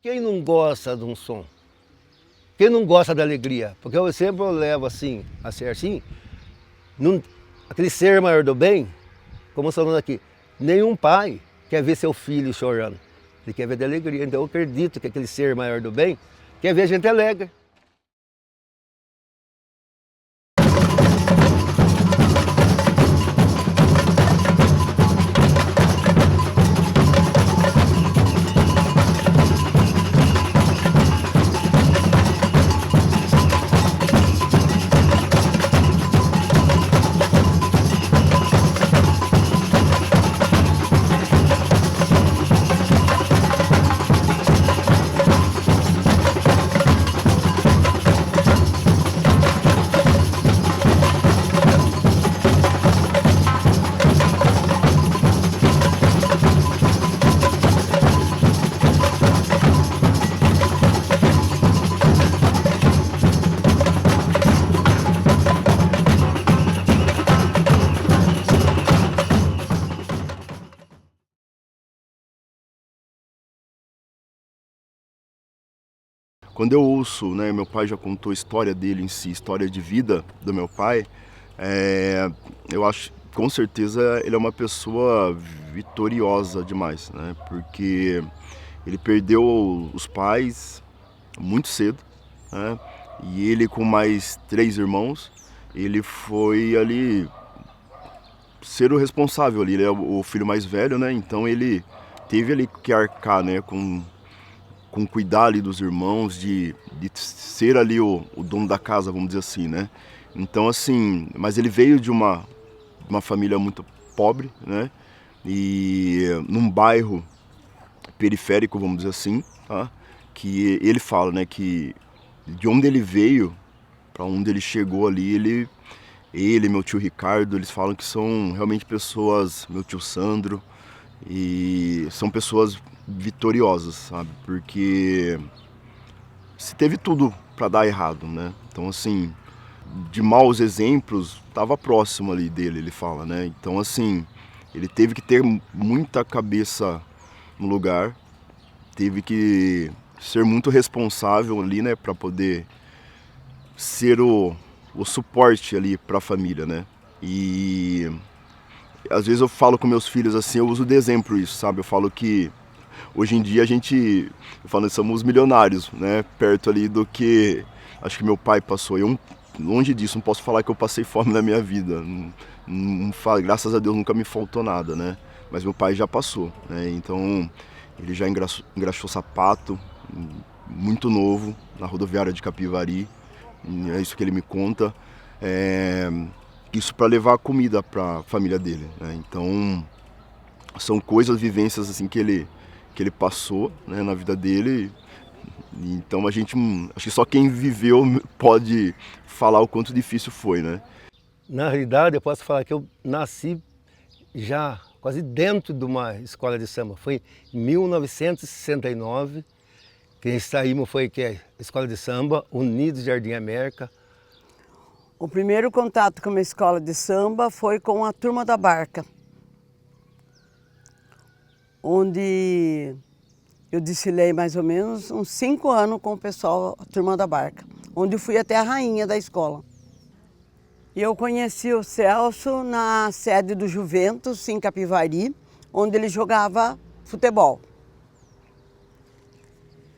Quem não gosta de um som? Quem não gosta da alegria? Porque eu sempre levo assim, a ser assim, aquele ser maior do bem, como eu falando aqui, nenhum pai quer ver seu filho chorando. Ele quer ver de alegria. Então eu acredito que aquele ser maior do bem quer ver a gente alegre. Quando eu ouço, né, meu pai já contou a história dele em si, história de vida do meu pai, eu acho, com certeza, ele é uma pessoa vitoriosa demais, né, porque ele perdeu os pais muito cedo, né, e ele com mais 3 irmãos, ele foi ali ser o responsável ali, ele é o filho mais velho, né, então ele teve ali que arcar, né, com cuidar ali dos irmãos, de ser ali o dono da casa, vamos dizer assim, né? Então, assim, mas ele veio de uma família muito pobre, né? E num bairro periférico, vamos dizer assim, tá? Que ele fala, né, que de onde ele veio para onde ele chegou ali, meu tio Ricardo, eles falam que são realmente pessoas, meu tio Sandro, e são pessoas vitoriosas, sabe? Porque se teve tudo para dar errado, né? Então, assim, de maus exemplos, tava próximo ali dele, ele fala, né? Então, assim, ele teve que ter muita cabeça no lugar, teve que ser muito responsável ali, né? Para poder ser o suporte ali para a família, né? E às vezes eu falo com meus filhos assim, eu uso de exemplo isso, sabe? Eu falo que hoje em dia eu falo, somos milionários, né? Perto ali do que acho que meu pai passou. Eu, longe disso, não posso falar que eu passei fome na minha vida. Graças a Deus nunca me faltou nada, né? Mas meu pai já passou, né? Então ele já engraxou sapato, muito novo, na rodoviária de Capivari. É isso que ele me conta. Isso para levar comida para a família dele, né? Então são coisas, vivências assim que ele passou, né, na vida dele. Então a gente, acho que só quem viveu pode falar o quanto difícil foi, né? Na realidade, eu posso falar que eu nasci já quase dentro de uma escola de samba. Foi em 1969 que saímos, foi que é Escola de Samba, Unidos Jardim América. O primeiro contato com uma escola de samba foi com a Turma da Barca, onde eu desfilei mais ou menos uns 5 anos com o pessoal, a Turma da Barca, onde eu fui até a rainha da escola. E eu conheci o Celso na sede do Juventus, em Capivari, onde ele jogava futebol.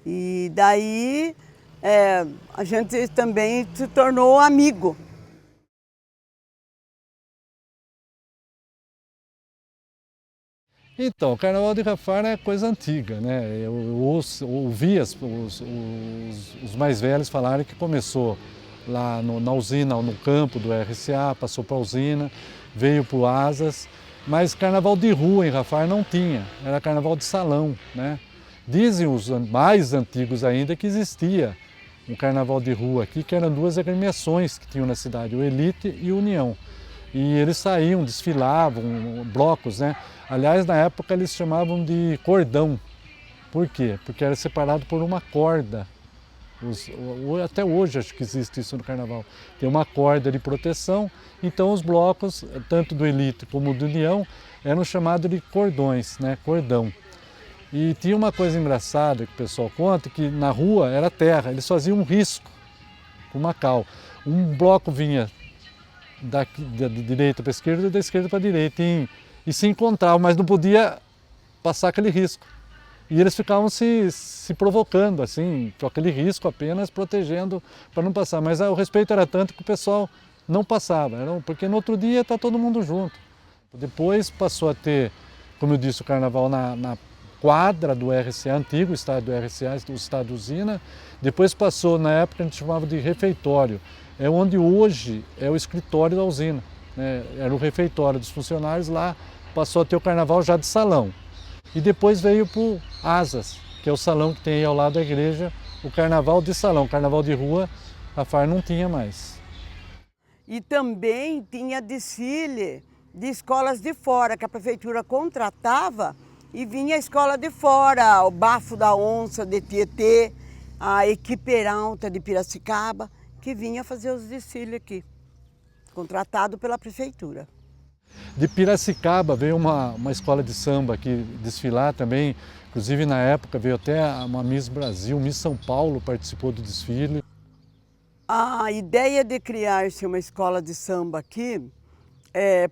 E daí a gente também se tornou amigo. Então, o Carnaval de Rafar é coisa antiga, né? Eu ouvi os mais velhos falarem que começou lá na usina, no campo do RCA, passou para a usina, veio para o Asas, mas Carnaval de rua em Rafar não tinha, era Carnaval de salão, né? Dizem os mais antigos ainda que existia um Carnaval de rua aqui, que eram 2 agremiações que tinham na cidade, o Elite e o União. E eles saíam, desfilavam, blocos, né? Aliás, na época eles chamavam de cordão. Por quê? Porque era separado por uma corda. Até hoje acho que existe isso no Carnaval. Tem uma corda de proteção, então os blocos, tanto do Elite como do União, eram chamados de cordões, né? Cordão. E tinha uma coisa engraçada que o pessoal conta, que na rua era terra, eles faziam um risco com uma cal. Um bloco vinha da direita para a esquerda e da esquerda para a direita e se encontravam, mas não podia passar aquele risco. E eles ficavam se provocando, assim, com aquele risco apenas protegendo para não passar. Mas o respeito era tanto que o pessoal não passava, porque no outro dia está todo mundo junto. Depois passou a ter, como eu disse, o carnaval na quadra do RCA, antigo estádio do RCA, o estádio Usina. Depois passou, na época a gente chamava de refeitório, é onde hoje é o escritório da usina, né? Era o refeitório dos funcionários, lá passou a ter o carnaval já de salão. E depois veio para o Asas, que é o salão que tem aí ao lado da igreja, o carnaval de salão. Carnaval de rua, a FAR não tinha mais. E também tinha desfile de escolas de fora, que a prefeitura contratava e vinha a escola de fora, o Bafo da Onça de Tietê, a Equipe Peralta de Piracicaba, que vinha fazer os desfiles aqui, contratado pela prefeitura. De Piracicaba veio uma escola de samba aqui desfilar também, inclusive na época veio até uma Miss Brasil, Miss São Paulo participou do desfile. A ideia de criar-se uma escola de samba aqui,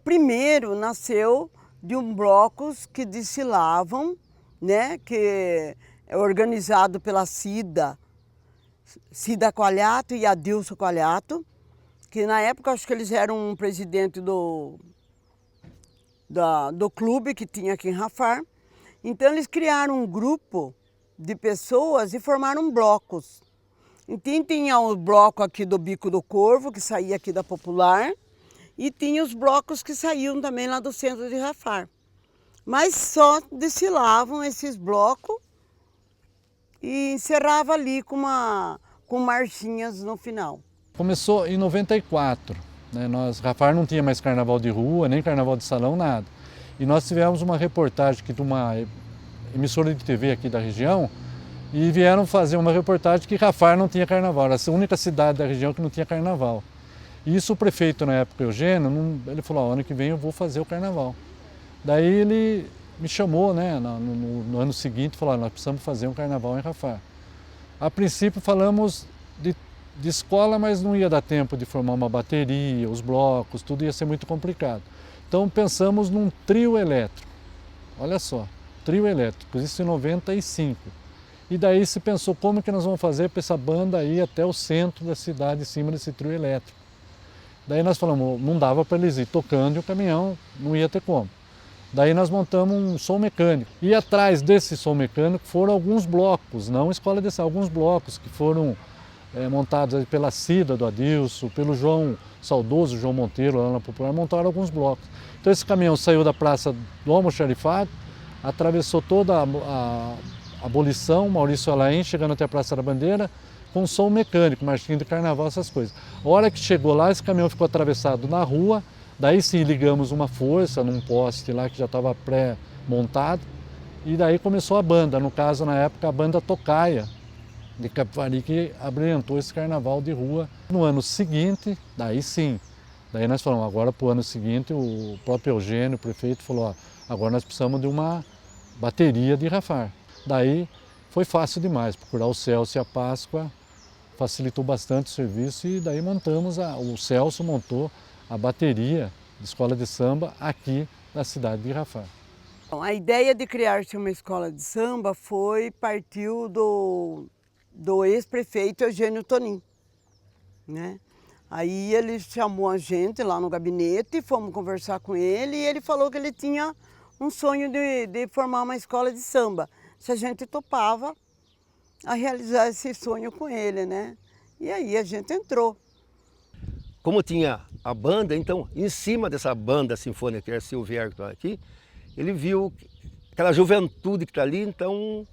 primeiro nasceu de um blocos que desfilavam, né, que é organizado pela Cida Coalhato e Adilson Coalhato, que na época acho que eles eram um presidente do clube que tinha aqui em Rafar. Então eles criaram um grupo de pessoas e formaram blocos. Então tinha o bloco aqui do Bico do Corvo, que saía aqui da Popular, e tinha os blocos que saíam também lá do centro de Rafar. Mas só desfilavam esses blocos e encerrava ali com marchinhas no final. Começou em 94, né? Rafar não tinha mais carnaval de rua, nem carnaval de salão, nada. E nós tivemos uma reportagem aqui de uma emissora de TV aqui da região, e vieram fazer uma reportagem que Rafar não tinha carnaval, era a única cidade da região que não tinha carnaval. E isso o prefeito na época, Eugênio, ele falou, ano que vem eu vou fazer o carnaval. Daí ele me chamou, né, no ano seguinte, falou, nós precisamos fazer um carnaval em Rafar. A princípio falamos de escola, mas não ia dar tempo de formar uma bateria, os blocos, tudo ia ser muito complicado. Então pensamos num trio elétrico, olha só, trio elétrico, isso em 95. E daí se pensou como que nós vamos fazer para essa banda ir até o centro da cidade em cima desse trio elétrico. Daí nós falamos, não dava para eles ir tocando e o caminhão não ia ter como. Daí nós montamos um som mecânico. E atrás desse som mecânico foram alguns blocos, não escola de samba, alguns blocos que foram montados pela Cida do Adilson, pelo saudoso João Monteiro, lá na Popular, montaram alguns blocos. Então esse caminhão saiu da praça do Almoxarifado, atravessou toda a Abolição, Maurício Alain, chegando até a Praça da Bandeira, com som mecânico, marchinha de carnaval, essas coisas. A hora que chegou lá, esse caminhão ficou atravessado na rua, daí sim ligamos uma força num poste lá que já estava pré-montado, e daí começou a banda, no caso, na época, a banda Tocaia, de Capivari, que abrilhantou esse carnaval de rua. No ano seguinte, daí sim, daí nós falamos, agora para o ano seguinte, o próprio Eugênio, o prefeito, falou, ó, agora nós precisamos de uma bateria de Rafar. Daí foi fácil demais, procurar o Celso e a Páscoa facilitou bastante o serviço e daí o Celso montou a bateria de escola de samba aqui na cidade de Rafar. A ideia de criar-se uma escola de samba partiu do ex-prefeito Eugênio Tonin, né? Aí ele chamou a gente lá no gabinete, fomos conversar com ele e ele falou que ele tinha um sonho de formar uma escola de samba. Se a gente topava a realizar esse sonho com ele, né? E aí a gente entrou. Como tinha a banda, então, em cima dessa banda sinfônica, que era Silvério que estava aqui, ele viu aquela juventude que está ali, então,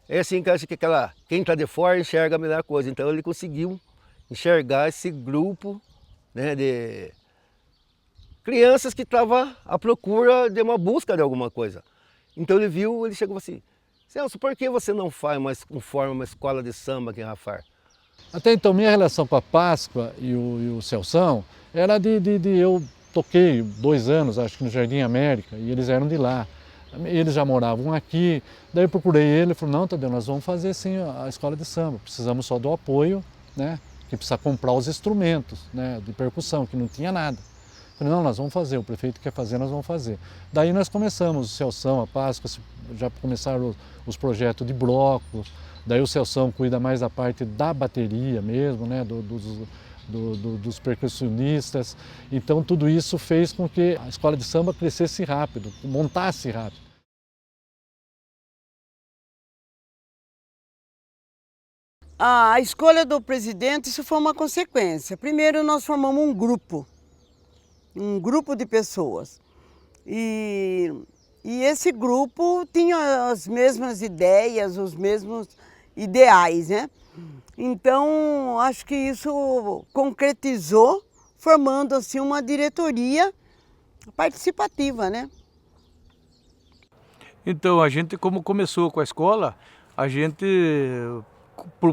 é assim que acho que quem está de fora enxerga a melhor coisa. Então ele conseguiu enxergar esse grupo, né, de crianças que estavam à procura de uma busca de alguma coisa. Então ele viu, ele chegou assim, Celso, por que você não forma uma escola de samba aqui em Rafar? Até então, minha relação com a Páscoa e o Celção era eu toquei 2 anos, acho que no Jardim América, e eles eram de lá. Eles já moravam aqui, daí eu procurei ele e falei, não, Tadeu, nós vamos fazer sim a escola de samba, precisamos só do apoio, né? Que precisa comprar os instrumentos, né, de percussão, que não tinha nada. Eu falei, não, nós vamos fazer, o prefeito quer fazer, nós vamos fazer. Daí nós começamos o Celção, a Páscoa, já começaram os projetos de blocos, daí o Celção cuida mais da parte da bateria mesmo, né, dos percussionistas. Então tudo isso fez com que a escola de samba crescesse rápido, montasse rápido. A escolha do presidente, isso foi uma consequência. Primeiro nós formamos um grupo de pessoas. E esse grupo tinha as mesmas ideias, os mesmos ideais, né? Então, acho que isso concretizou, formando assim uma diretoria participativa, né? Então, a gente, como começou com a escola, a gente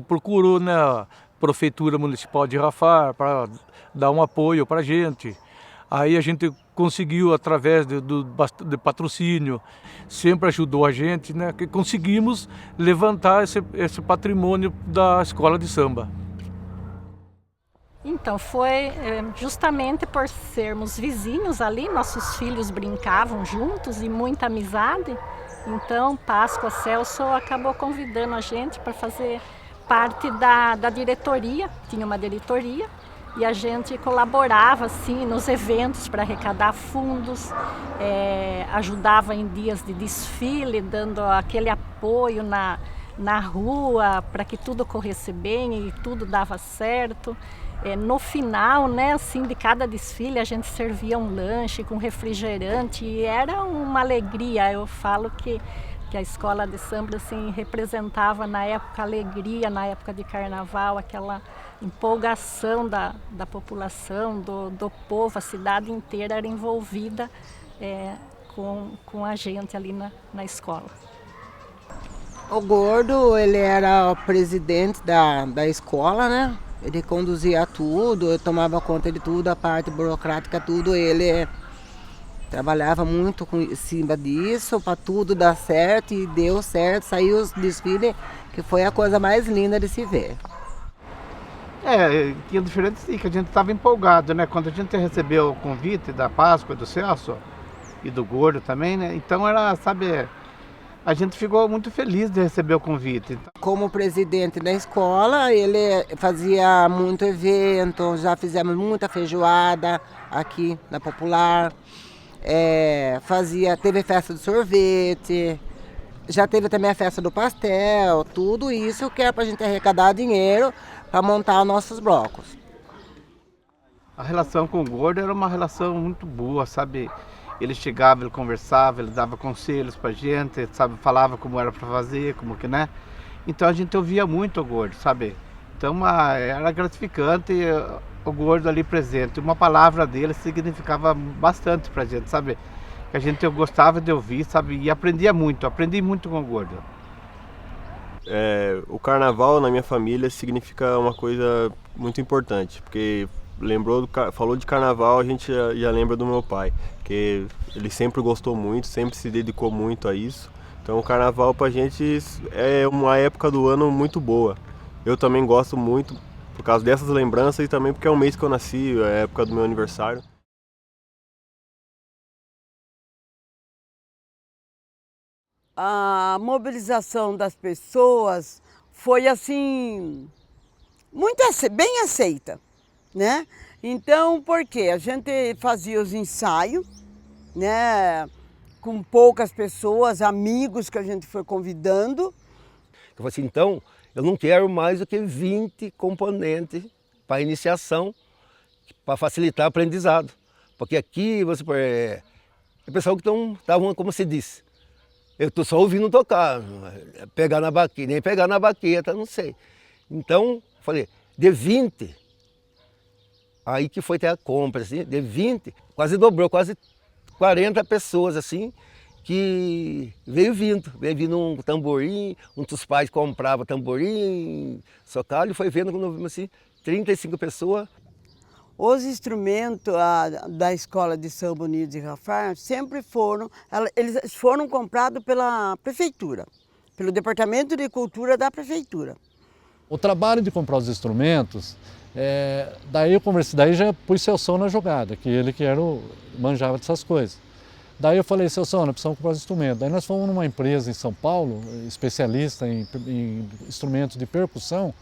procurou, né, a Prefeitura Municipal de Rafar para dar um apoio para a gente. Aí a gente conseguiu, através de patrocínio, sempre ajudou a gente, né, que conseguimos levantar esse patrimônio da escola de samba. Então, foi justamente por sermos vizinhos ali, nossos filhos brincavam juntos e muita amizade. Então, Páscoa Celso acabou convidando a gente para fazer parte da diretoria, tinha uma diretoria, e a gente colaborava assim, nos eventos para arrecadar fundos, ajudava em dias de desfile, dando aquele apoio na rua para que tudo corresse bem e tudo dava certo. No final, né, assim, de cada desfile a gente servia um lanche com refrigerante e era uma alegria. Eu falo que a escola de samba assim, representava na época a alegria, na época de carnaval, aquela empolgação da população, do povo, a cidade inteira era envolvida com a gente ali na escola. O Gordo, ele era o presidente da escola, né? Ele conduzia tudo, eu tomava conta de tudo, a parte burocrática, tudo. Ele trabalhava muito em cima disso, para tudo dar certo, e deu certo. Saiu os desfiles, que foi a coisa mais linda de se ver. Tinha diferente sim, que a gente estava empolgado, né? Quando a gente recebeu o convite da Páscoa, do Celso e do Gordo também, né? Então era, sabe, a gente ficou muito feliz de receber o convite. Como presidente da escola, ele fazia muito evento, já fizemos muita feijoada aqui na Popular. Teve festa de sorvete, já teve também a festa do pastel, tudo isso que é para a gente arrecadar dinheiro para montar nossos blocos. A relação com o Gordo era uma relação muito boa, sabe? Ele chegava, ele conversava, ele dava conselhos pra gente, sabe? Falava como era para fazer, como que, né? Então a gente ouvia muito o Gordo, sabe? Então era gratificante o Gordo ali presente. Uma palavra dele significava bastante pra gente, sabe? Que a gente gostava de ouvir, sabe? E aprendi muito com o Gordo. O carnaval na minha família significa uma coisa muito importante, porque falou de carnaval, a gente já lembra do meu pai, que ele sempre gostou muito, sempre se dedicou muito a isso. Então o carnaval pra gente é uma época do ano muito boa. Eu também gosto muito por causa dessas lembranças e também porque é o mês que eu nasci, é a época do meu aniversário. A mobilização das pessoas foi assim, bem aceita, né? Então, por quê? A gente fazia os ensaios, né? Com poucas pessoas, amigos que a gente foi convidando. Eu falei assim, então, eu não quero mais do que 20 componentes para iniciação, para facilitar o aprendizado. Porque aqui, você é pessoal que estavam, como se disse, eu estou só ouvindo tocar, pegar na baqueta, nem pegar na baqueta, não sei. Então, falei, de 20, aí que foi até a compra, assim, de 20, quase dobrou, quase 40 pessoas, assim, que veio vindo um tamborim, um dos pais comprava tamborim, socalho, foi vendo quando vimos assim, 35 pessoas. Os instrumentos da Escola de Samba Unidos de Rafar sempre eles foram comprados pela prefeitura, pelo Departamento de Cultura da prefeitura. O trabalho de comprar os instrumentos, daí eu conversei, daí já pus Celção na jogada, que ele que manjava dessas coisas. Daí eu falei, Celção, nós precisamos comprar os instrumentos. Daí nós fomos numa empresa em São Paulo, especialista em instrumentos de percussão,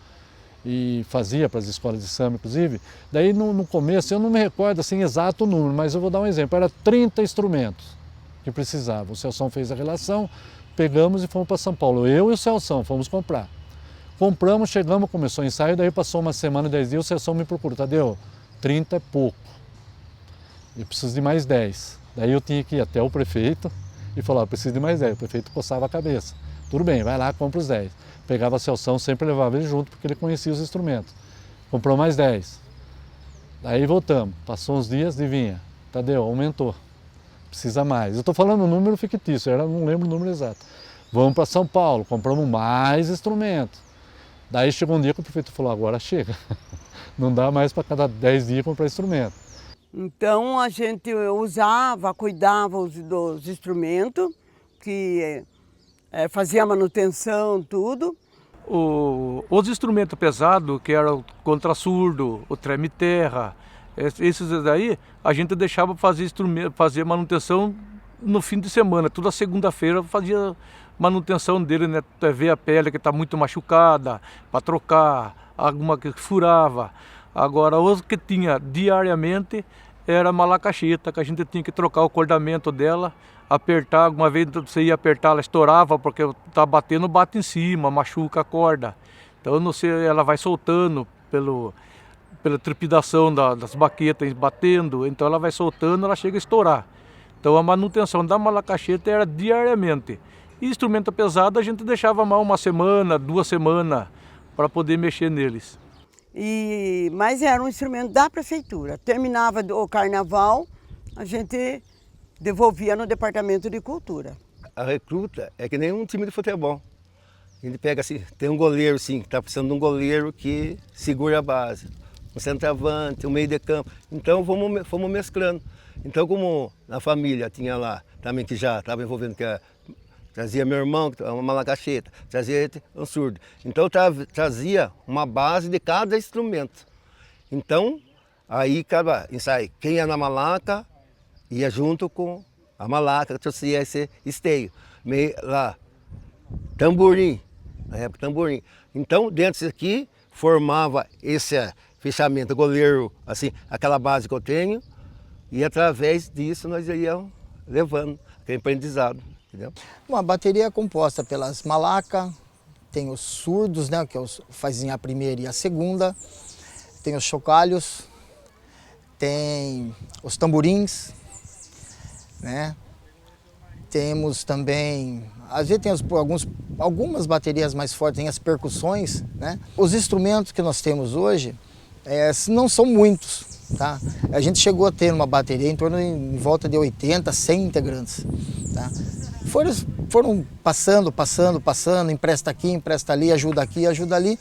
e fazia para as escolas de samba, inclusive. Daí no começo, eu não me recordo assim exato o número, mas eu vou dar um exemplo, era 30 instrumentos que precisavam. O Celção fez a relação, pegamos e fomos para São Paulo. Eu e o Celção fomos comprar. Compramos, chegamos, começou o ensaio, daí passou uma semana, 10 dias, o Celção me procurou, Tadeu, 30 é pouco, eu preciso de mais 10. Daí eu tinha que ir até o prefeito e falar, eu preciso de mais 10. O prefeito coçava a cabeça. Tudo bem, vai lá, compra os 10. Pegava a Celção, sempre levava ele junto, porque ele conhecia os instrumentos. Comprou mais 10. Daí voltamos. Passou uns dias, adivinha? Tadeu, aumentou. Precisa mais. Eu estou falando um número fictício, não lembro o número exato. Vamos para São Paulo, compramos mais instrumentos. Daí chegou um dia que o prefeito falou, agora chega. Não dá mais para cada 10 dias comprar instrumento. Então a gente cuidava dos instrumentos, que fazia a manutenção, tudo. Os instrumentos pesados, que era o contrasurdo, o treme-terra, esses daí, a gente deixava fazer manutenção no fim de semana. Toda segunda-feira fazia manutenção dele, né? Ver a pele que está muito machucada, para trocar, alguma que furava. Agora, os que tinha diariamente era a malacacheta, que a gente tinha que trocar o cordamento dela, apertar, alguma vez você ia apertar, ela estourava, porque tá batendo, bate em cima, machuca a corda. Então ela vai soltando pela trepidação das baquetas batendo, então ela vai soltando, ela chega a estourar. Então a manutenção da malacacheta era diariamente. E instrumento pesado a gente deixava mal uma semana, 2 semanas, para poder mexer neles. Mas era um instrumento da prefeitura. Terminava o carnaval, a gente devolvia no Departamento de Cultura. A recruta é que nem um time de futebol. A gente pega assim, tem um goleiro sim, que está precisando de um goleiro que segura a base. Um centroavante, um meio de campo. Então fomos mesclando. Então como na família tinha lá também que já estava envolvendo, trazia meu irmão, uma malacacheta, trazia um surdo. Então trazia uma base de cada instrumento. Então, aí cada ensaio, quem ia na malaca, ia junto com a malaca, trouxia esse esteio. Lá, tamborim, na época tamborim. Então, dentro disso aqui, formava esse fechamento, goleiro, assim, aquela base que eu tenho, e através disso nós íamos levando aquele aprendizado. Entendeu? Uma bateria é composta pelas malacas, tem os surdos, né, que fazem a primeira e a segunda, tem os chocalhos, tem os tamborins, né? Temos também, às vezes tem algumas baterias mais fortes, tem as percussões, né? Os instrumentos que nós temos hoje não são muitos, tá? A gente chegou a ter uma bateria em volta de 80, 100 integrantes, tá? Foram passando, empresta aqui, empresta ali, ajuda aqui, ajuda ali,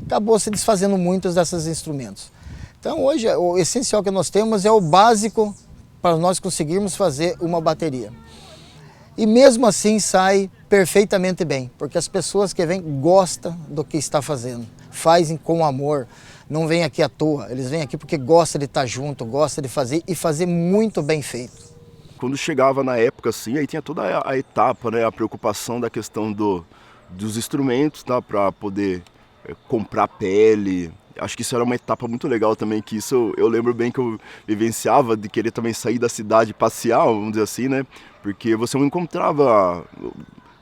acabou se desfazendo muitos desses instrumentos. Então hoje o essencial que nós temos é o básico para nós conseguirmos fazer uma bateria. E mesmo assim sai perfeitamente bem, porque as pessoas que vêm gostam do que está fazendo, fazem com amor, não vêm aqui à toa, eles vêm aqui porque gostam de estar junto, gostam de fazer e fazer muito bem feito. Quando chegava na época assim, aí tinha toda a etapa, né, a preocupação da questão dos instrumentos, tá, para poder comprar pele. Acho que isso era uma etapa muito legal também, que isso eu lembro bem que eu vivenciava, de querer também sair da cidade, passear, vamos dizer assim, né? Porque você não encontrava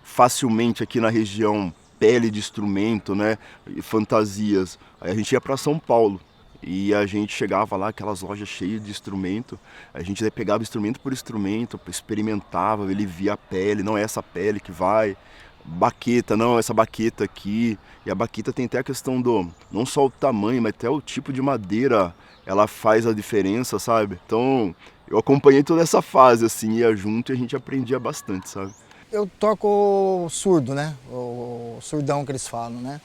facilmente aqui na região pele de instrumento, né? Fantasias. Aí a gente ia para São Paulo e a gente chegava lá, aquelas lojas cheias de instrumento, a gente pegava instrumento por instrumento, experimentava, ele via a pele, não é essa pele que vai... Baqueta, não, essa baqueta aqui. E a baqueta tem até a questão não só o tamanho, mas até o tipo de madeira, ela faz a diferença, sabe? Então, eu acompanhei toda essa fase, assim, ia junto e a gente aprendia bastante, sabe? Eu toco surdo, né? O surdão que eles falam, né?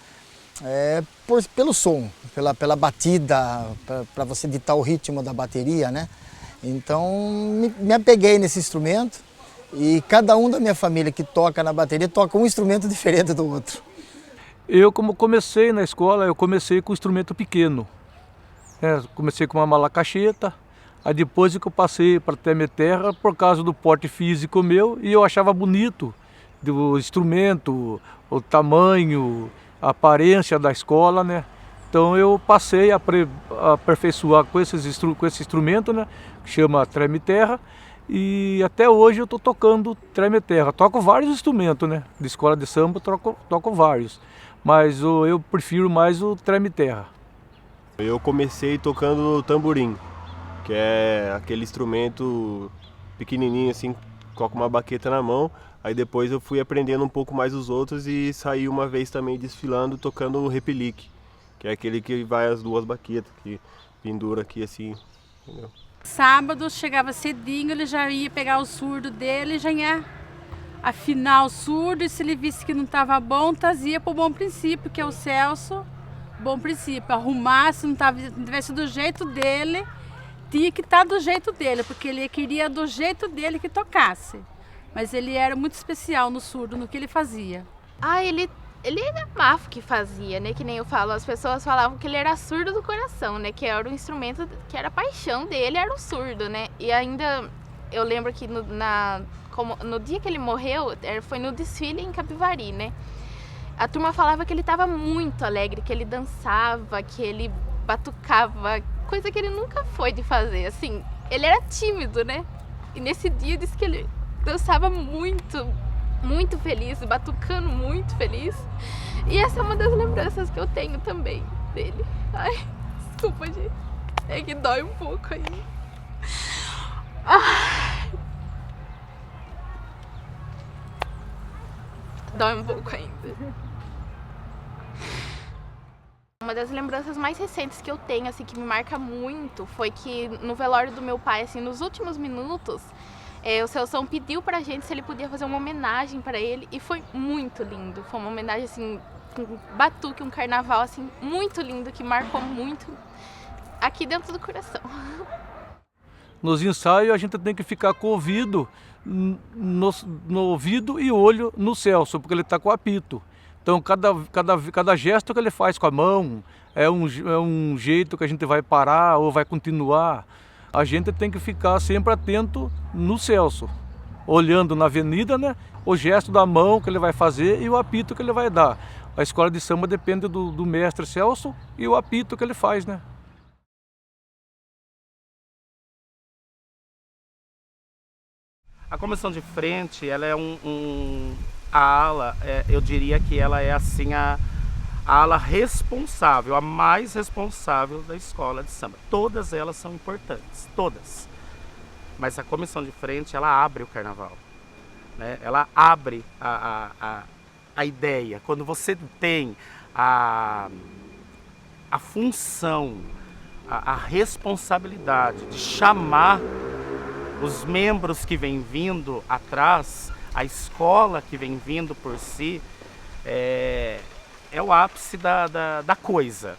Pelo som, pela batida, para você ditar o ritmo da bateria, né? Então me apeguei nesse instrumento e cada um da minha família que toca na bateria toca um instrumento diferente do outro. Eu, como comecei na escola, eu comecei com um instrumento pequeno. Comecei com uma malacacheta, aí depois que eu passei para treme-terra por causa do porte físico meu, e eu achava bonito o instrumento, o tamanho, a aparência da escola, né? Então eu passei a aperfeiçoar com esse instrumento, né? Que chama treme-terra, e até hoje eu estou tocando treme-terra. Toco vários instrumentos, né? De escola de samba, toco vários, mas eu prefiro mais o treme-terra. Eu comecei tocando tamborim, que é aquele instrumento pequenininho assim, com uma baqueta na mão. Aí depois eu fui aprendendo um pouco mais os outros e saí uma vez também desfilando tocando o repique, que é aquele que vai as duas baquetas, que pendura aqui assim, entendeu? Sábado chegava cedinho, ele já ia pegar o surdo dele, já ia afinar o surdo, e se ele visse que não estava bom, trazia para o Bom Princípio, que é o Celso. Bom Princípio, arrumar, se não tivesse do jeito dele, tinha que estar do jeito dele, porque ele queria do jeito dele que tocasse. Mas ele era muito especial no surdo, no que ele fazia. Ele amava o que fazia, né? Que nem eu falo, as pessoas falavam que ele era surdo do coração, né? Que era o instrumento, que era a paixão dele, era o surdo, né? E ainda, eu lembro que no dia que ele morreu, foi no desfile em Capivari, né? A turma falava que ele estava muito alegre, que ele dançava, que ele batucava, coisa que ele nunca foi de fazer, assim. Ele era tímido, né? E nesse dia disse que ele dançava muito, muito feliz, batucando muito feliz. E essa é uma das lembranças que eu tenho também dele. Ai, desculpa, gente. É que dói um pouco aí. Ai. Dói um pouco ainda. Uma das lembranças mais recentes que eu tenho, assim, que me marca muito, foi que no velório do meu pai, assim, nos últimos minutos, o Celso pediu pra gente se ele podia fazer uma homenagem pra ele, e foi muito lindo. Foi uma homenagem, assim, um batuque, um carnaval, assim, muito lindo, que marcou muito aqui dentro do coração. Nos ensaios a gente tem que ficar com o ouvido no ouvido e o olho no Celso, porque ele está com o apito. Então cada gesto que ele faz com a mão é um jeito que a gente vai parar ou vai continuar. A gente tem que ficar sempre atento no Celso, olhando na avenida, né? O gesto da mão que ele vai fazer e o apito que ele vai dar. A escola de samba depende do mestre Celso e o apito que ele faz, né? A comissão de frente, ela é a ala, eu diria que ela é assim a ala responsável, a mais responsável da escola de samba. Todas elas são importantes, todas. Mas a comissão de frente, ela abre o carnaval, né? Ela abre a ideia. Quando você tem a função, a responsabilidade de chamar os membros que vêm vindo atrás, a escola que vem vindo por si, é o ápice da coisa.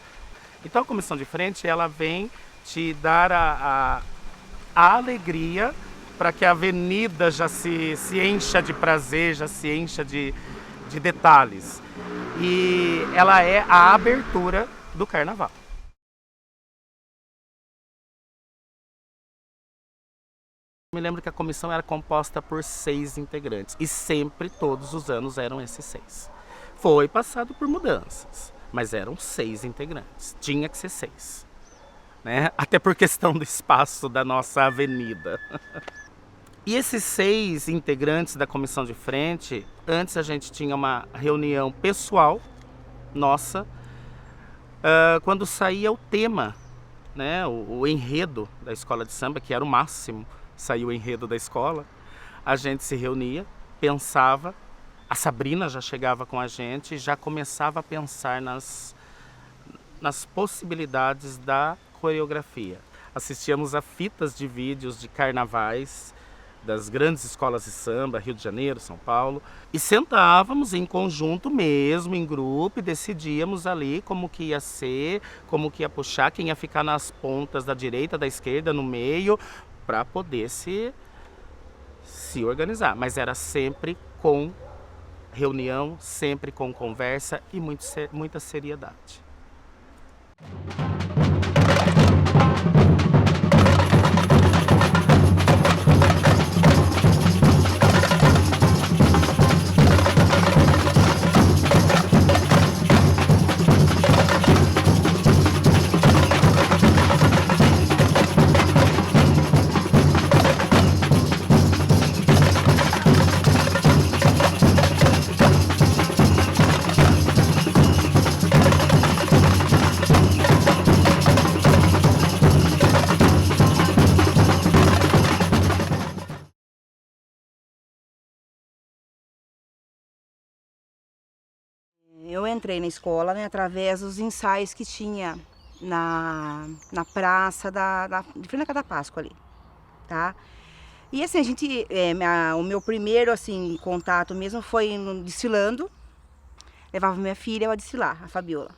Então a comissão de frente, ela vem te dar a alegria para que a avenida já se encha de prazer, já se encha de detalhes. E ela é a abertura do carnaval. Me lembro que a comissão era composta por 6 integrantes e sempre, todos os anos, eram esses 6. Foi passado por mudanças, mas eram 6 integrantes. Tinha que ser 6, né? Até por questão do espaço da nossa avenida. E esses 6 integrantes da comissão de frente, antes a gente tinha uma reunião pessoal nossa, quando saía o tema, né? O enredo da escola de samba, que era o máximo. Saiu o enredo da escola, a gente se reunia, pensava, a Sabrina já chegava com a gente e já começava a pensar nas possibilidades da coreografia. Assistíamos a fitas de vídeos de carnavais das grandes escolas de samba, Rio de Janeiro, São Paulo, e sentávamos em conjunto mesmo, em grupo, e decidíamos ali como que ia ser, como que ia puxar, quem ia ficar nas pontas da direita, da esquerda, no meio, para poder se organizar. Mas era sempre com reunião, sempre com conversa e muita seriedade. Eu entrei na escola, né, através dos ensaios que tinha na praça de frente à Casa da Páscoa ali, tá? E assim, o meu primeiro assim, contato mesmo foi desfilando, levava minha filha a desfilar, a Fabiola.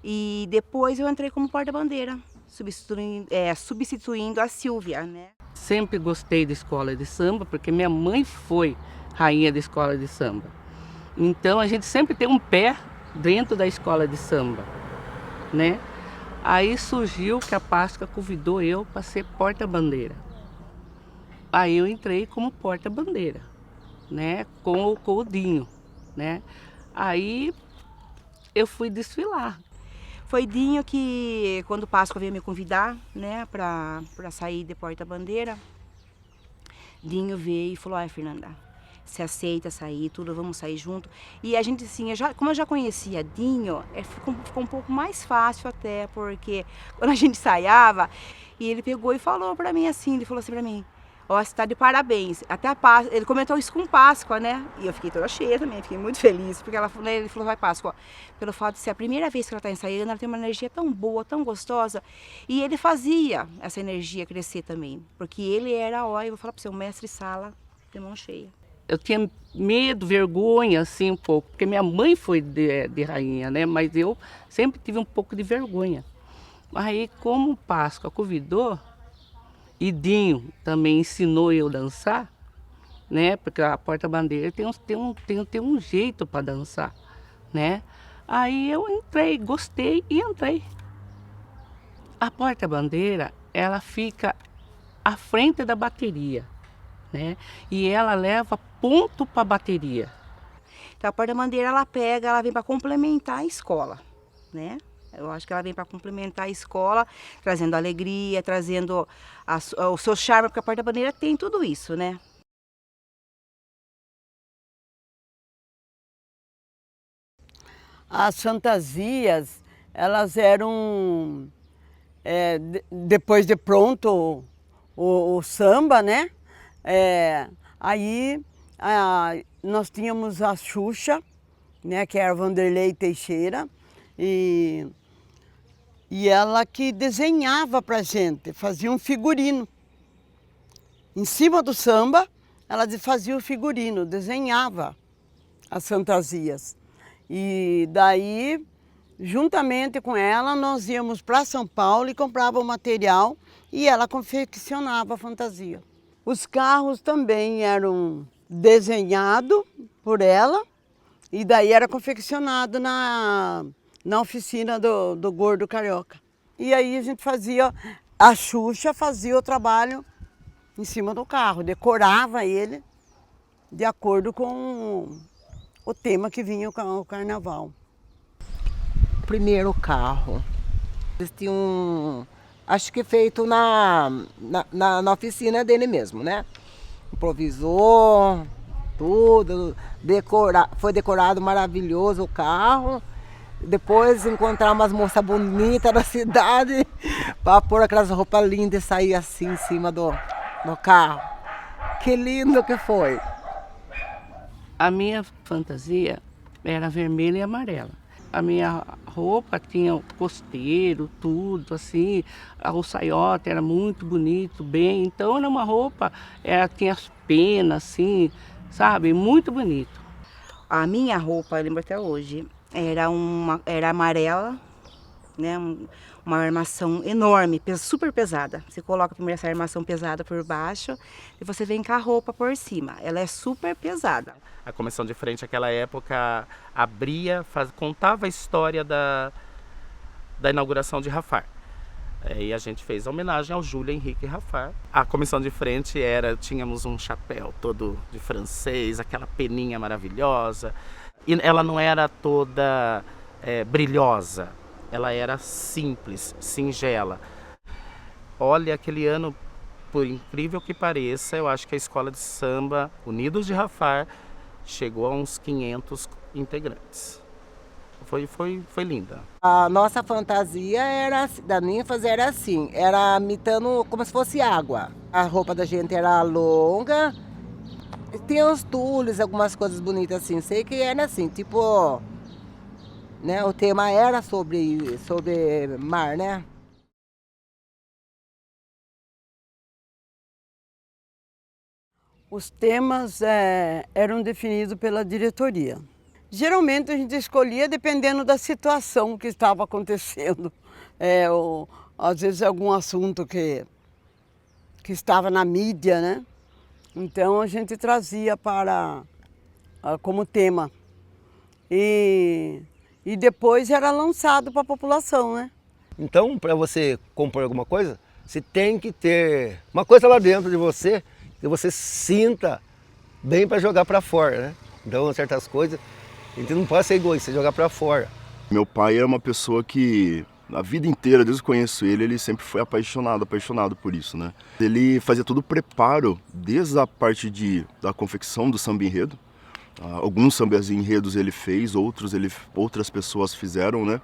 E depois eu entrei como porta-bandeira, substituindo a Silvia, né? Sempre gostei da escola de samba, porque minha mãe foi rainha da escola de samba. Então a gente sempre tem um pé dentro da escola de samba, né? Aí surgiu que a Páscoa convidou eu para ser porta-bandeira. Aí eu entrei como porta-bandeira, né? Com o Dinho, né? Aí eu fui desfilar. Foi Dinho que, quando Páscoa veio me convidar, né, para sair de porta-bandeira, Dinho veio e falou: ai, Fernanda, você aceita sair, tudo, vamos sair junto. E a gente, assim, como eu já conhecia Dinho, ficou um pouco mais fácil até, porque quando a gente ensaiava, e ele pegou e falou pra mim assim, ele falou assim pra mim: ó, você tá de parabéns. Até a Páscoa, ele comentou isso com Páscoa, né? E eu fiquei toda cheia também, fiquei muito feliz, porque ele falou: vai, Páscoa, pelo fato de ser a primeira vez que ela tá ensaiando, ela tem uma energia tão boa, tão gostosa. E ele fazia essa energia crescer também, porque ele era, ó, eu vou falar pra você, um mestre-sala de mão cheia. Eu tinha medo, vergonha, assim, um pouco, porque minha mãe foi de rainha, né? Mas eu sempre tive um pouco de vergonha. Aí, como Páscoa convidou, e Dinho também ensinou eu a dançar, né? Porque a porta-bandeira tem um jeito para dançar, né? Aí eu entrei, gostei e entrei. A porta-bandeira, ela fica à frente da bateria, né? E ela leva ponto para a bateria. Então a porta-bandeira ela vem para complementar a escola, né? Eu acho que ela vem para complementar a escola, trazendo alegria, trazendo o seu charme, porque a porta-bandeira tem tudo isso, né? As fantasias, elas eram, depois de pronto o samba, né? Aí nós tínhamos a Xuxa, né, que era Vanderlei Teixeira, e ela que desenhava pra gente, fazia um figurino. Em cima do samba, ela fazia o figurino, desenhava as fantasias. E daí, juntamente com ela, nós íamos para São Paulo e comprava o material e ela confeccionava a fantasia. Os carros também eram desenhados por ela e daí era confeccionado na oficina do Gordo Carioca. E aí a gente a Xuxa fazia o trabalho em cima do carro, decorava ele de acordo com o tema que vinha o carnaval. Primeiro carro, eles tinham, acho que feito na oficina dele mesmo, né? Improvisou tudo, foi decorado maravilhoso o carro. Depois encontrar umas moças bonitas da cidade para pôr aquelas roupas lindas e sair assim em cima do carro. Que lindo que foi! A minha fantasia era vermelha e amarela. A minha roupa tinha costeiro, tudo, assim, o saiote era muito bonito, bem. Então era uma roupa, tinha as penas, assim, sabe? Muito bonito. A minha roupa, eu lembro até hoje, era amarela, né? Uma armação enorme, super pesada. Você coloca primeiro essa armação pesada por baixo e você vem com a roupa por cima. Ela é super pesada. A comissão de frente naquela época abria, contava a história da inauguração de Rafar. E a gente fez a homenagem ao Júlio Henrique Rafar. A comissão de frente tínhamos um chapéu todo de francês, aquela peninha maravilhosa. E ela não era toda brilhosa, ela era simples, singela. Olha, aquele ano, por incrível que pareça, eu acho que a escola de samba Unidos de Rafar chegou a uns 500 integrantes. Foi linda. A nossa fantasia da ninfas era assim, era imitando como se fosse água. A roupa da gente era longa, tinha uns tules, algumas coisas bonitas assim. Sei que era assim, tipo, né, o tema era sobre mar, né? Os temas eram definidos pela diretoria. Geralmente a gente escolhia dependendo da situação que estava acontecendo. Ou, às vezes algum assunto que estava na mídia, né? Então a gente trazia como tema. E depois era lançado para a população, né? Então, para você compor alguma coisa, você tem que ter uma coisa lá dentro de você que você sinta bem para jogar para fora, né? Então, certas coisas, a gente não pode ser egoísta, jogar para fora. Meu pai era uma pessoa que, a vida inteira, desde que eu conheço ele sempre foi apaixonado por isso, né? Ele fazia todo o preparo, desde a parte da confecção do samba enredo. Alguns sambas enredos ele fez, outras pessoas fizeram, né?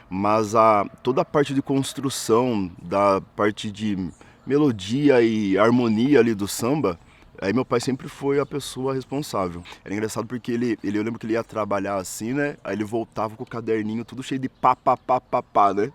Mas toda a parte de construção, da parte de melodia e harmonia ali do samba, aí meu pai sempre foi a pessoa responsável. Era engraçado porque eu lembro que ele ia trabalhar assim, né? Aí ele voltava com o caderninho tudo cheio de pá, né?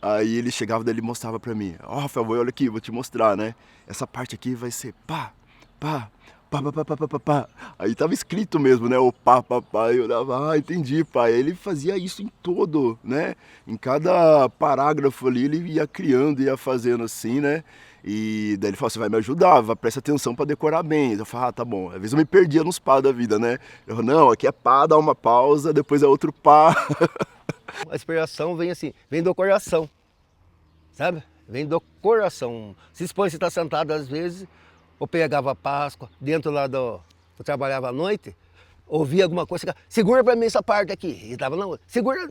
Aí ele chegava, daí ele mostrava pra mim. Ó, Rafael, olha aqui, vou te mostrar, né? Essa parte aqui vai ser pá, pá. Pá, pá, pá, pá, pá, pá, pá. Aí tava escrito mesmo, né? O pá, pá, pá. Eu olhava, entendi, pai. Ele fazia isso em todo, né? Em cada parágrafo ali, ele ia criando, ia fazendo assim, né? E daí ele falou, você vai me ajudar, presta atenção pra decorar bem. Eu falava, tá bom. Às vezes eu me perdia nos pá da vida, né? Eu falava, não, aqui é pá, dá uma pausa, depois é outro pá. A inspiração vem assim, vem do coração, sabe? Vem do coração. Se expõe, você está sentado às vezes, ou pegava Páscoa, dentro lá eu trabalhava à noite, ouvia alguma coisa, segura pra mim essa parte aqui. E tava, não, segura,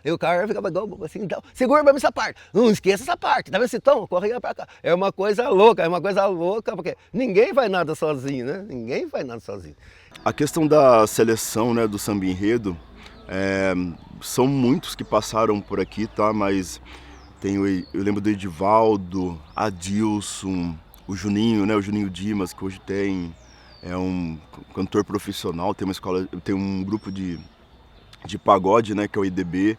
e o cara ficava assim, então, segura pra mim essa parte. Não esqueça essa parte, tá vendo esse tom? Corria pra cá. É uma coisa louca, porque ninguém faz nada sozinho, né? Ninguém faz nada sozinho. A questão da seleção, né, do samba enredo, são muitos que passaram por aqui, tá? Mas eu lembro do Edivaldo, Adilson, o Juninho, né? O Juninho Dimas, que hoje é um cantor profissional, tem um grupo de pagode, né? Que é o IDB.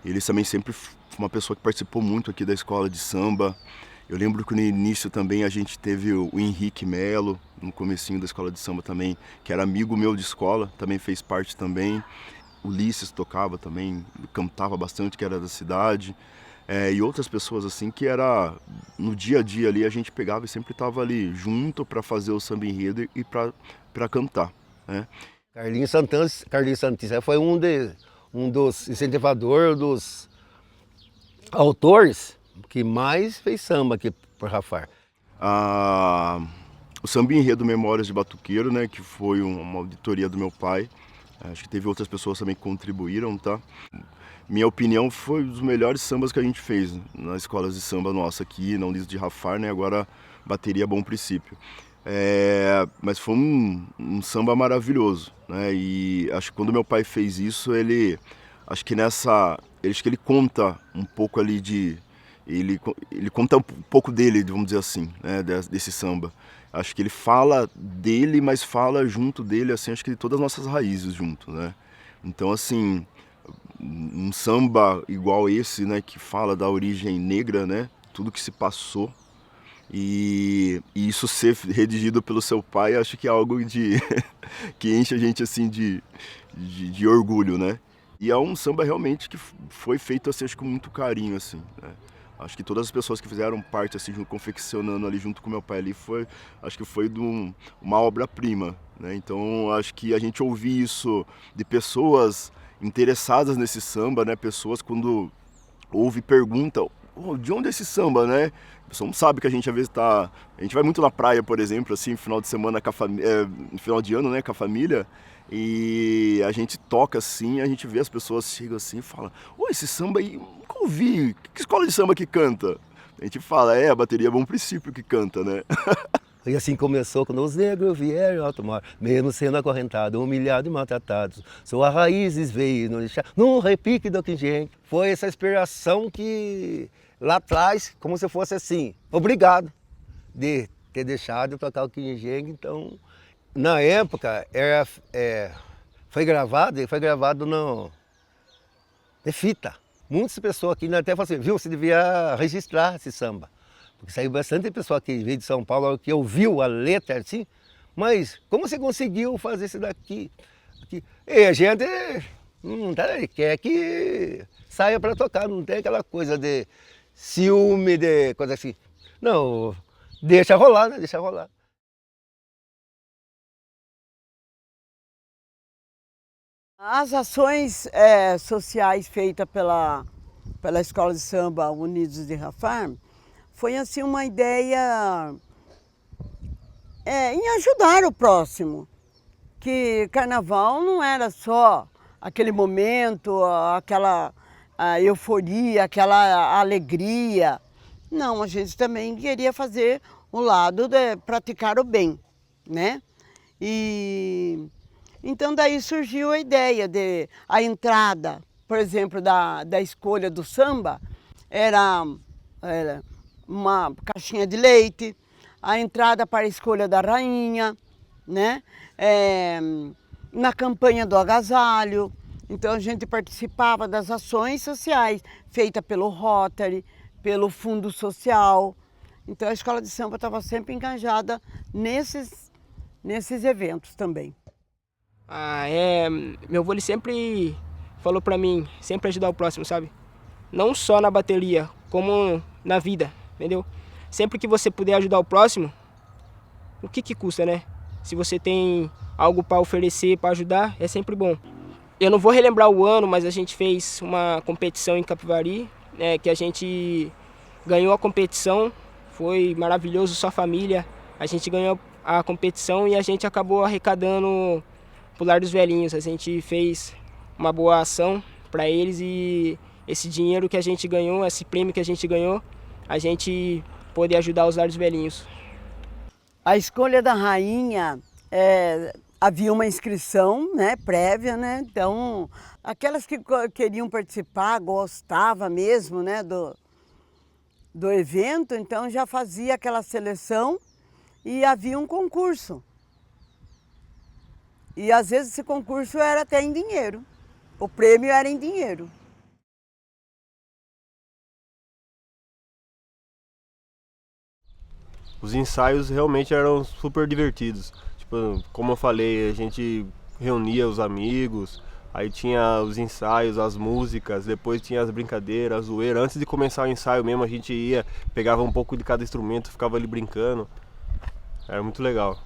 Ele também sempre foi uma pessoa que participou muito aqui da escola de samba. Eu lembro que no início também a gente teve o Henrique Melo, no comecinho da escola de samba também, que era amigo meu de escola, também fez parte também. Ulisses tocava também, cantava bastante, que era da cidade. E outras pessoas assim que no dia a dia ali a gente pegava e sempre estava ali junto para fazer o samba enredo e para cantar, né? Carlinhos Santista foi um dos incentivadores, dos autores que mais fez samba aqui por Rafar. O samba enredo Memórias de Batuqueiro, né, que foi uma auditoria do meu pai. Acho que teve outras pessoas também que contribuíram, tá? Minha opinião, foi um dos melhores sambas que a gente fez nas escolas de samba nossa aqui, na Unidos de Rafar, né? Agora, Bateria Bom Princípio. Mas foi um samba maravilhoso, né? E acho que quando meu pai fez isso, acho que ele conta um pouco ali ele conta um pouco dele, vamos dizer assim, né? Desse samba. Acho que ele fala dele, mas fala junto dele, assim, acho que de todas as nossas raízes junto, né? Então, assim, um samba igual esse, né, que fala da origem negra, né, tudo que se passou. E isso ser redigido pelo seu pai, acho que é algo que enche a gente assim de orgulho, né? E é um samba realmente que foi feito assim, acho que com muito carinho, assim, né? Acho que todas as pessoas que fizeram parte, assim, confeccionando ali junto com meu pai ali, acho que foi uma obra-prima, né? Então, acho que a gente ouvir isso de pessoas interessadas nesse samba, né? Pessoas quando ouve pergunta, oh, de onde é esse samba, né? A pessoa não sabe que a gente às vezes a gente vai muito na praia, por exemplo, assim, final de semana final de ano, né, com a família, e a gente toca assim, a gente vê as pessoas chegam assim e falam, ô, esse samba aí, nunca ouvi, que escola de samba que canta? A gente fala, a bateria é Bom Princípio que canta, né? E assim começou quando os negros vieram ao alto mar, mesmo sendo acorrentados, humilhados e maltratados. Suas raízes veio num repique do quinjem. Foi essa inspiração que lá atrás, como se fosse assim, obrigado de ter deixado de tocar o quinjem. Então, na época, foi gravado de fita. Muitas pessoas aqui até falam assim, viu, você devia registrar esse samba. Porque saiu bastante pessoa que veio de São Paulo que ouviu a letra assim, mas como você conseguiu fazer isso daqui? E a gente quer que saia para tocar, não tem aquela coisa de ciúme, de coisa assim. Não, deixa rolar, né? Deixa rolar. As ações sociais feitas pela Escola de Samba Unidos de Rafar foi assim uma ideia em ajudar o próximo, que carnaval não era só aquele momento, aquela euforia, aquela alegria. Não, a gente também queria fazer o lado de praticar o bem, né? E então daí surgiu a ideia de a entrada, por exemplo, da escolha do samba, era uma caixinha de leite, a entrada para a escolha da rainha, né? Na campanha do agasalho. Então a gente participava das ações sociais feitas pelo Rotary, pelo Fundo Social. Então a escola de samba estava sempre engajada nesses eventos também. Meu avô ele sempre falou para mim, sempre ajudar o próximo, sabe? Não só na bateria, como na vida. Entendeu? Sempre que você puder ajudar o próximo, o que custa, né? Se você tem algo para oferecer, para ajudar, é sempre bom. Eu não vou relembrar o ano, mas a gente fez uma competição em Capivari, que a gente ganhou a competição, foi maravilhoso, só família. A gente ganhou a competição e a gente acabou arrecadando pro Lar dos Velhinhos. A gente fez uma boa ação para eles e esse dinheiro que a gente ganhou, esse prêmio que a gente ganhou, a gente poder ajudar os Lares Velhinhos. A escolha da rainha, havia uma inscrição, né, prévia, né? Então, aquelas que queriam participar, gostavam mesmo, né, do evento, então já fazia aquela seleção e havia um concurso. E às vezes esse concurso era até em dinheiro, o prêmio era em dinheiro. Os ensaios realmente eram super divertidos. Tipo, como eu falei, a gente reunia os amigos, aí tinha os ensaios, as músicas, depois tinha as brincadeiras, a zoeira. Antes de começar o ensaio mesmo, a gente ia, pegava um pouco de cada instrumento, ficava ali brincando. Era muito legal.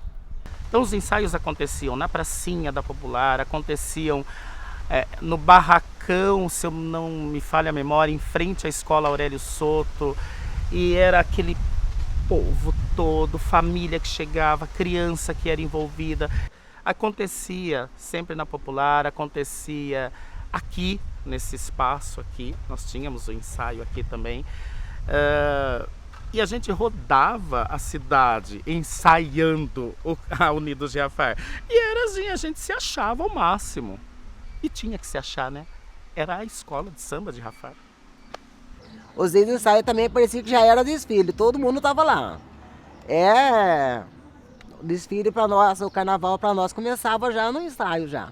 Então os ensaios aconteciam na pracinha da Popular, aconteciam no barracão, se eu não me falha a memória, em frente à escola Aurélio Soto, e era aquele povo todo, família que chegava, criança que era envolvida. Acontecia sempre na Popular, acontecia aqui, nesse espaço aqui, nós tínhamos o ensaio aqui também. E a gente rodava a cidade ensaiando a Unidos de Rafar. E era assim, a gente se achava ao máximo. E tinha que se achar, né? Era a escola de samba de Rafar. Os dias de ensaio também parecia que já era desfile, todo mundo estava lá. O desfile para nós, o carnaval para nós começava já no ensaio já.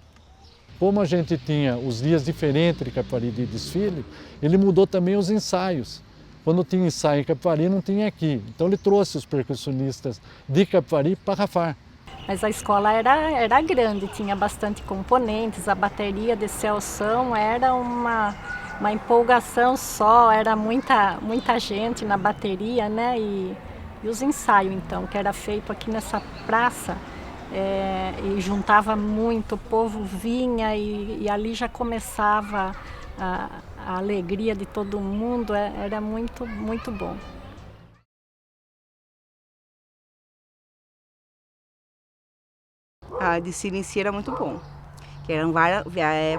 como a gente tinha os dias diferentes de Capivari de desfile, ele mudou também os ensaios. Quando tinha ensaio em Capivari, não tinha aqui. Então ele trouxe os percussionistas de Capivari para Rafar. Mas a escola era grande, tinha bastante componentes, a bateria de Celção era uma empolgação só, era muita gente na bateria, né? E os ensaios, então, que era feito aqui nessa praça, e juntava muito, o povo vinha e ali já começava a alegria de todo mundo, era muito, muito bom. A desfile em si era muito bom. Que eram várias,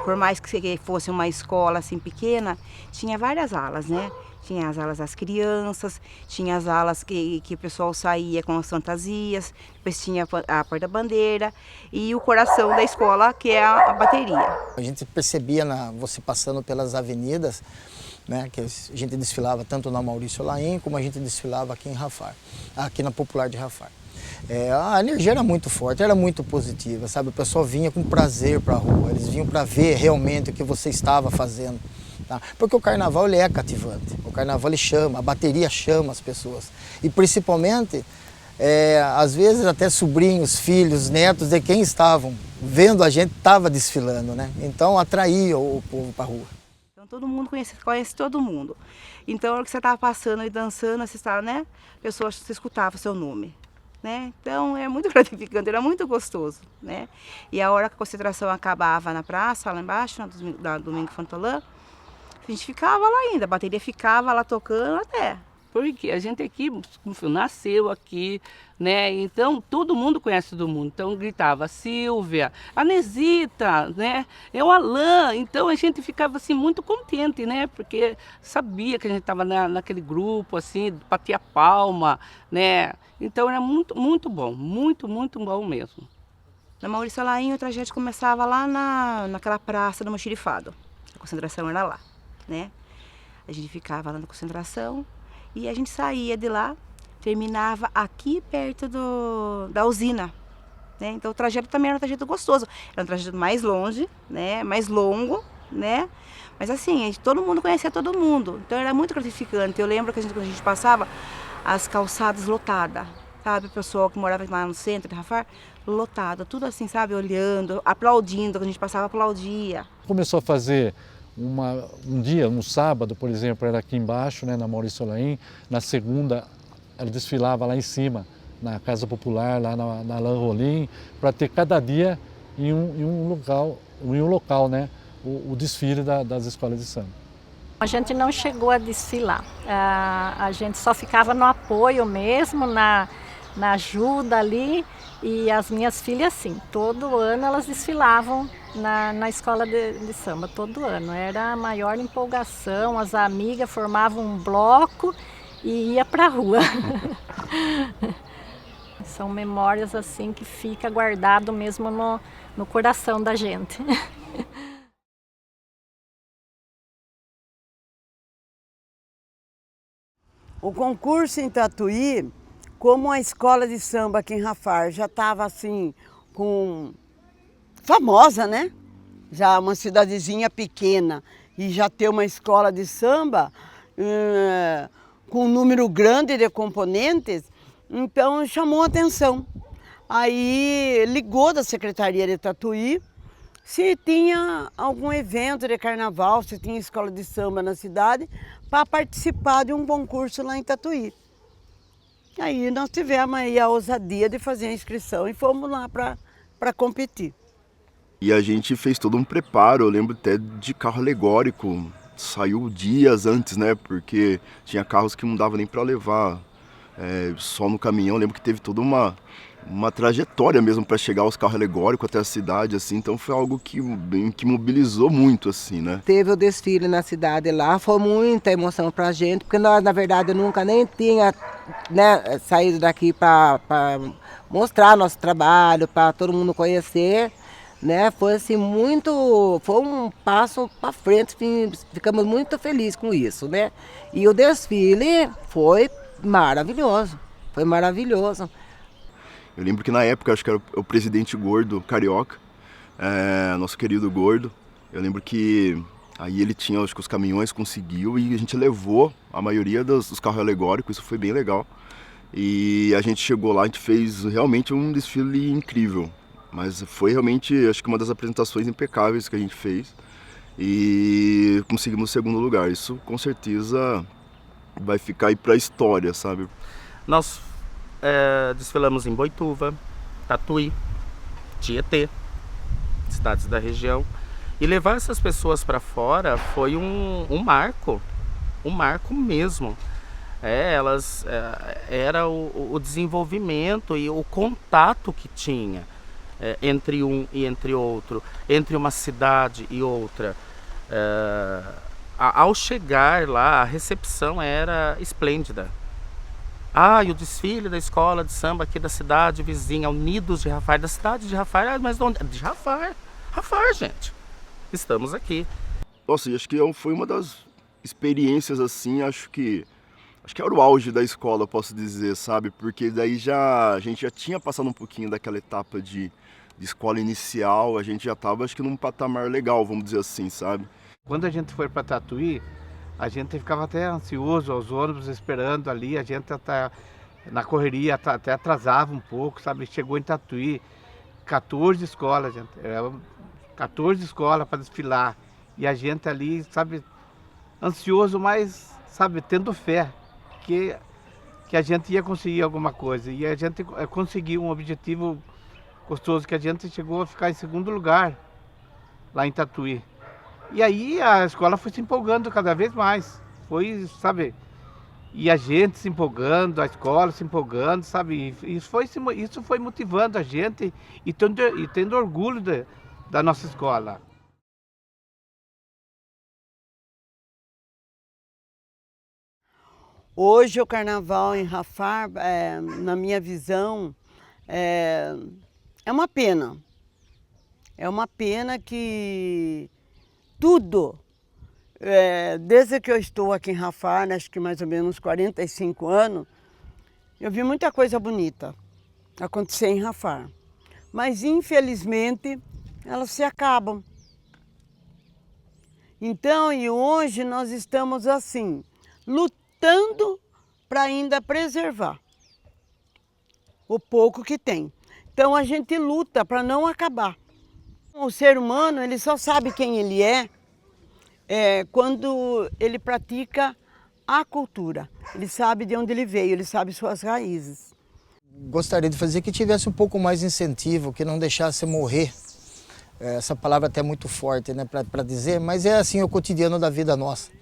por mais que fosse uma escola assim pequena, tinha várias alas, né? Tinha as alas das crianças, tinha as alas que o pessoal saía com as fantasias, depois tinha a porta-bandeira e o coração da escola, que é a bateria. A gente percebia, você passando pelas avenidas, né, que a gente desfilava tanto na Maurício Laim, como a gente desfilava aqui em Rafar, aqui na Popular de Rafar. A energia era muito forte, era muito positiva, sabe? O pessoal vinha com prazer para a rua, eles vinham para ver realmente o que você estava fazendo. Tá? Porque o carnaval ele é cativante, o carnaval ele chama, a bateria chama as pessoas. E principalmente, às vezes até sobrinhos, filhos, netos de quem estavam vendo a gente estava desfilando, né? Então atraía o povo para a rua. Então todo mundo conhece todo mundo. Então a hora que você estava passando e dançando, você estava, né? A pessoa você escutava o seu nome. Né? Então é muito gratificante, era muito gostoso, né? E a hora que a concentração acabava na praça, lá embaixo, na Domingo Fantolã, a gente ficava lá ainda, a bateria ficava lá tocando até. Porque a gente aqui nasceu aqui, né? Então todo mundo conhece todo mundo. Então gritava Silvia, a Nesita, né? É o Alain. Então a gente ficava assim muito contente, né? Porque sabia que a gente estava naquele grupo, assim, batia palma, né? Então era muito, muito bom, muito, muito bom mesmo. Na Maurício Laim, o trajeto começava lá naquela praça do Mochirifado. A concentração era lá, né? A gente ficava lá na concentração. E a gente saía de lá, terminava aqui perto da usina, né? Então o trajeto também era um trajeto gostoso. Era um trajeto mais longe, né? Mais longo, né? Mas assim, todo mundo conhecia todo mundo. Então era muito gratificante. Eu lembro que quando a gente passava, as calçadas lotadas, sabe? O pessoal que morava lá no centro de Rafar, lotado, tudo assim, sabe? Olhando, aplaudindo, quando a gente passava, aplaudia. Começou a fazer um dia, no sábado, por exemplo, era aqui embaixo, né, na Maurício Laim. Na segunda, ela desfilava lá em cima, na Casa Popular, lá na Alain Rolim, para ter cada dia em um local, né, o desfile das escolas de samba. A gente não chegou a desfilar, a gente só ficava no apoio mesmo, na ajuda ali. E as minhas filhas, sim, todo ano elas desfilavam na escola de samba, todo ano. Era a maior empolgação, as amigas formavam um bloco e ia para a rua. São memórias assim que fica guardado mesmo no coração da gente. O concurso em Tatuí, como a escola de samba aqui em Rafar já estava assim, famosa, né? Já uma cidadezinha pequena e já ter uma escola de samba com um número grande de componentes, então chamou a atenção. Aí ligou da Secretaria de Tatuí se tinha algum evento de carnaval, se tinha escola de samba na cidade, para participar de um concurso lá em Tatuí. Aí nós tivemos aí a ousadia de fazer a inscrição e fomos lá para competir. E a gente fez todo um preparo, eu lembro até de carro alegórico, saiu dias antes, né? Porque tinha carros que não dava nem para levar só no caminhão. Eu lembro que teve toda uma trajetória mesmo para chegar aos carros alegóricos até a cidade, assim. Então foi algo que mobilizou muito, assim, né? Teve o desfile na cidade lá, foi muita emoção pra gente, porque nós, na verdade, nunca nem tinha, né, saído daqui para mostrar nosso trabalho, para todo mundo conhecer, né? Foi assim foi um passo para frente, ficamos muito felizes com isso, né? E o desfile foi maravilhoso, foi maravilhoso. Eu lembro que na época, acho que era o presidente gordo, carioca, nosso querido Gordo. Eu lembro que aí ele tinha, acho que os caminhões conseguiu e a gente levou a maioria dos carros alegóricos, isso foi bem legal. E a gente chegou lá, a gente fez realmente um desfile incrível. Mas foi realmente, acho que uma das apresentações impecáveis que a gente fez. E conseguimos o segundo lugar. Isso com certeza vai ficar aí para a história, sabe? Nós desfilamos em Boituva, Tatuí, Tietê, cidades da região. E levar essas pessoas para fora foi um marco mesmo. Era o desenvolvimento e o contato que tinha entre um e entre outro, entre uma cidade e outra. Ao chegar lá, a recepção era esplêndida. E o desfile da escola de samba aqui da cidade vizinha, Unidos de Rafar, da cidade de Rafar. Mas de onde? De Rafar. Rafar, gente. Estamos aqui. Nossa, e acho que foi uma das experiências assim, acho que era o auge da escola, posso dizer, sabe? Porque daí a gente já tinha passado um pouquinho daquela etapa de escola inicial, a gente já estava, acho que num patamar legal, vamos dizer assim, sabe? Quando a gente foi para Tatuí, a gente ficava até ansioso, os ônibus esperando ali, a gente até na correria até atrasava um pouco, sabe? Chegou em Tatuí, 14 escolas, gente. 14 escolas para desfilar. E a gente ali, sabe, ansioso, mas, sabe, tendo fé que a gente ia conseguir alguma coisa. E a gente conseguiu um objetivo gostoso, que a gente chegou a ficar em segundo lugar lá em Tatuí. E aí a escola foi se empolgando cada vez mais. Foi, sabe, e a gente se empolgando, a escola se empolgando, sabe. Isso foi motivando a gente e tendo orgulho da nossa escola. Hoje o carnaval em Rafar, na minha visão, é uma pena. É uma pena que tudo, desde que eu estou aqui em Rafar, acho que mais ou menos 45 anos, eu vi muita coisa bonita acontecer em Rafar. Mas infelizmente elas se acabam. Então, e hoje nós estamos assim, lutando para ainda preservar o pouco que tem. Então a gente luta para não acabar. O ser humano, ele só sabe quem ele é quando ele pratica a cultura. Ele sabe de onde ele veio, ele sabe suas raízes. Gostaria de fazer que tivesse um pouco mais de incentivo, que não deixasse morrer. Essa palavra até é muito forte, né, para dizer, mas é assim o cotidiano da vida nossa.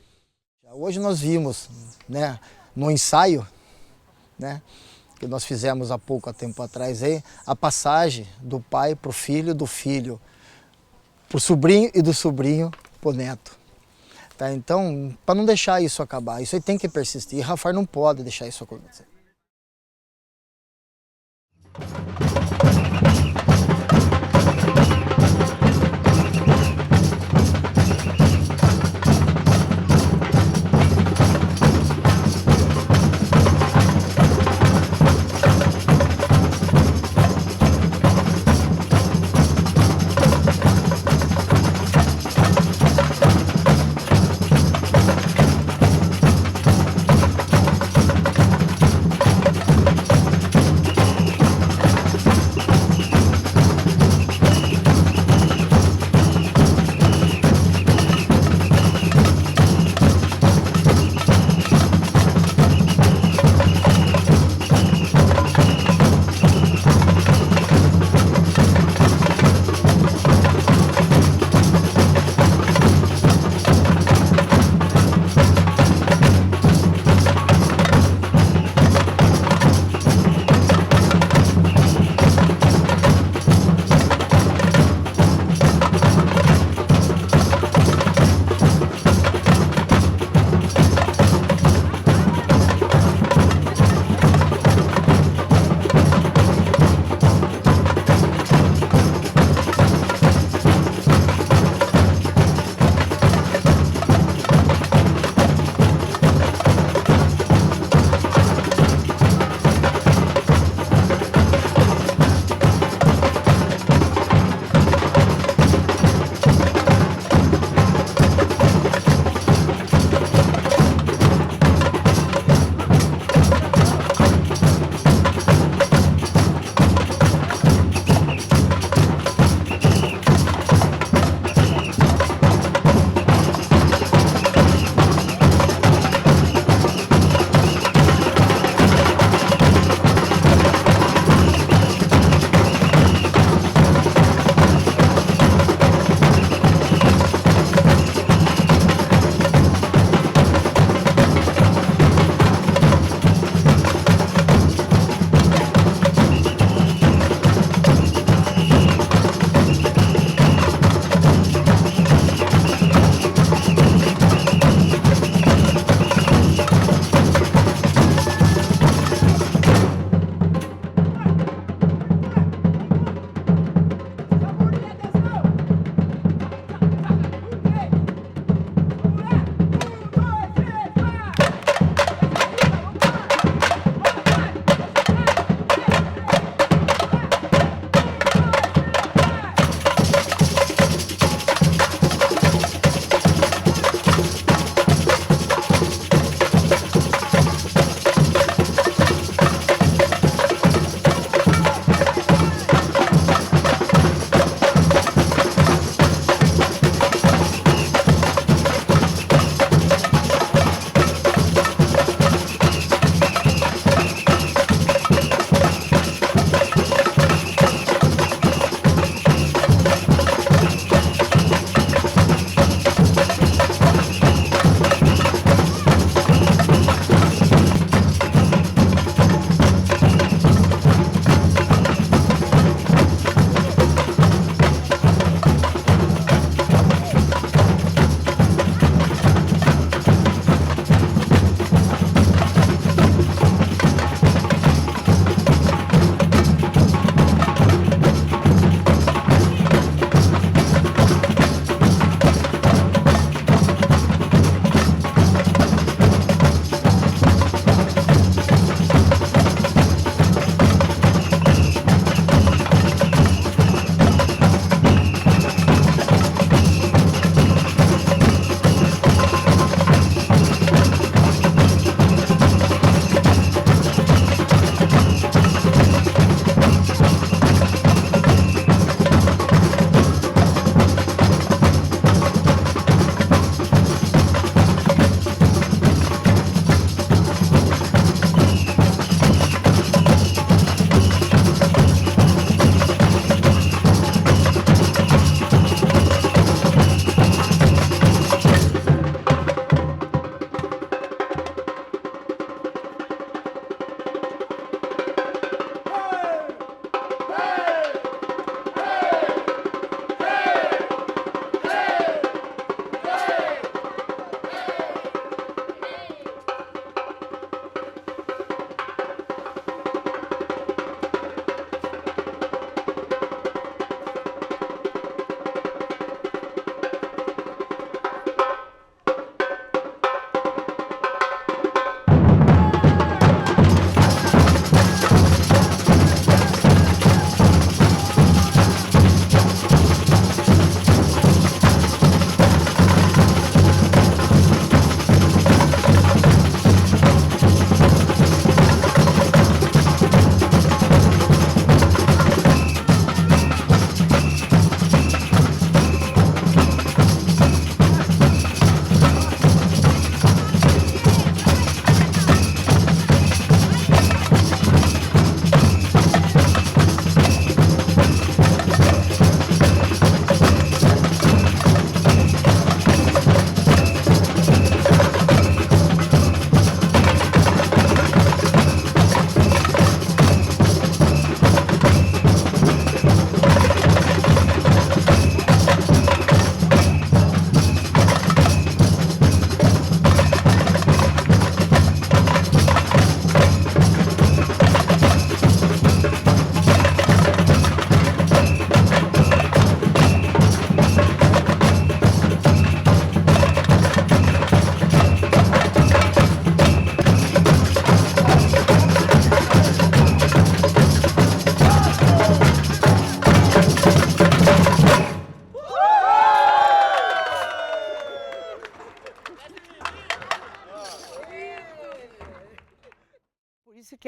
Hoje nós vimos, né, no ensaio, né, que nós fizemos há pouco tempo atrás, a passagem do pai para o filho, do filho para o sobrinho e do sobrinho para o neto. Tá? Então, para não deixar isso acabar, isso aí tem que persistir. E Rafar não pode deixar isso acontecer.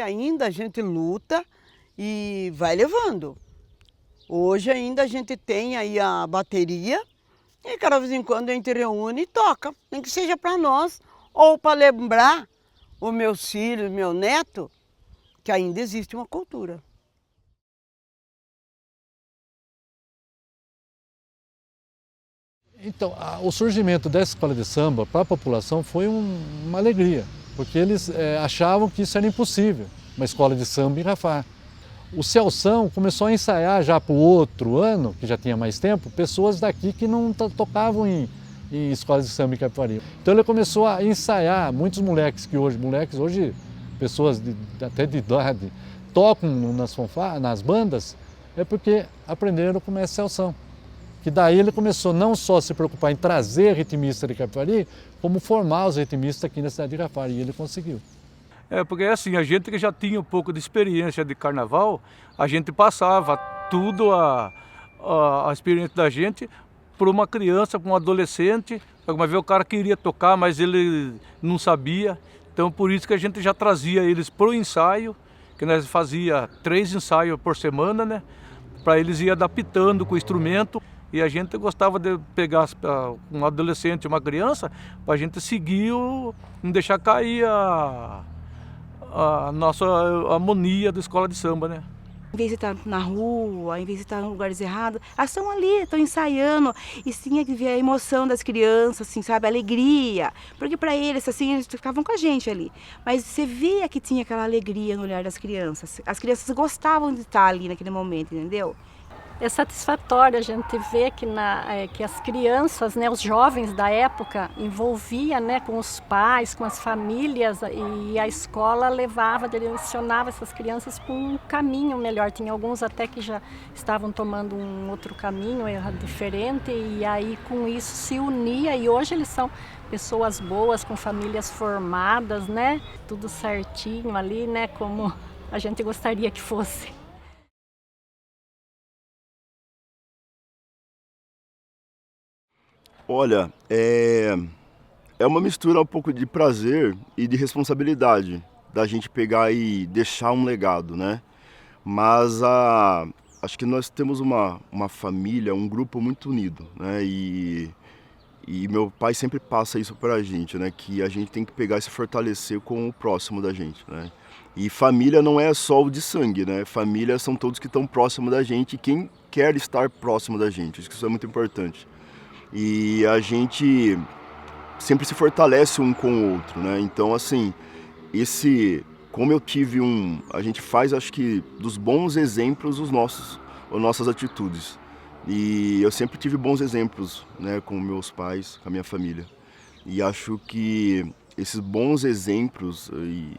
ainda a gente luta e vai levando. Hoje ainda a gente tem aí a bateria e cada vez em quando a gente reúne e toca, nem que seja para nós ou para lembrar os meus filhos, meu neto, que ainda existe uma cultura. Então, o surgimento dessa escola de samba para a população foi uma alegria, porque eles achavam que isso era impossível, uma escola de samba em Rafar. O Celção começou a ensaiar já para o outro ano, que já tinha mais tempo, pessoas daqui que não tocavam em escolas de samba em Capivari. Então ele começou a ensaiar, muitos moleques hoje, pessoas até de idade, tocam nas bandas, é porque aprenderam com o mestre Celção. Que daí ele começou não só a se preocupar em trazer ritmista de Capivari, como formar os ritmistas aqui na cidade de Rafar, e ele conseguiu. Porque assim, a gente que já tinha um pouco de experiência de carnaval, a gente passava tudo a experiência da gente para uma criança, para um adolescente. Alguma vez o cara queria tocar, mas ele não sabia. Então por isso que a gente já trazia eles para o ensaio, que nós fazia 3 ensaios por semana, né? Para eles ir adaptando com o instrumento. E a gente gostava de pegar um adolescente, uma criança, para a gente seguir, não deixar cair a nossa harmonia da escola de samba, né? Em vez de estar na rua, em vez de estar em lugares errados, elas estão ali, estão ensaiando. E sim, é que ver a emoção das crianças, assim, sabe? A alegria. Porque para eles, assim, eles ficavam com a gente ali. Mas você via que tinha aquela alegria no olhar das crianças. As crianças gostavam de estar ali naquele momento, entendeu? É satisfatório a gente ver que as crianças, né, os jovens da época, envolvia, né, com os pais, com as famílias, e a escola direcionava essas crianças para um caminho melhor. Tinha alguns até que já estavam tomando um outro caminho diferente, e aí com isso se unia, e hoje eles são pessoas boas, com famílias formadas, né, tudo certinho ali, né, como a gente gostaria que fosse. Olha, é uma mistura um pouco de prazer e de responsabilidade da gente pegar e deixar um legado, né? Mas acho que nós temos uma família, um grupo muito unido, né? E meu pai sempre passa isso pra gente, né? Que a gente tem que pegar e se fortalecer com o próximo da gente, né? E família não é só o de sangue, né? Família são todos que estão próximo da gente e quem quer estar próximo da gente. Acho que isso é muito importante. E a gente sempre se fortalece um com o outro, né? Então, assim, como eu tive a gente faz, acho que, dos bons exemplos as nossas atitudes. E eu sempre tive bons exemplos, né, com meus pais, com a minha família. E acho que esses bons exemplos e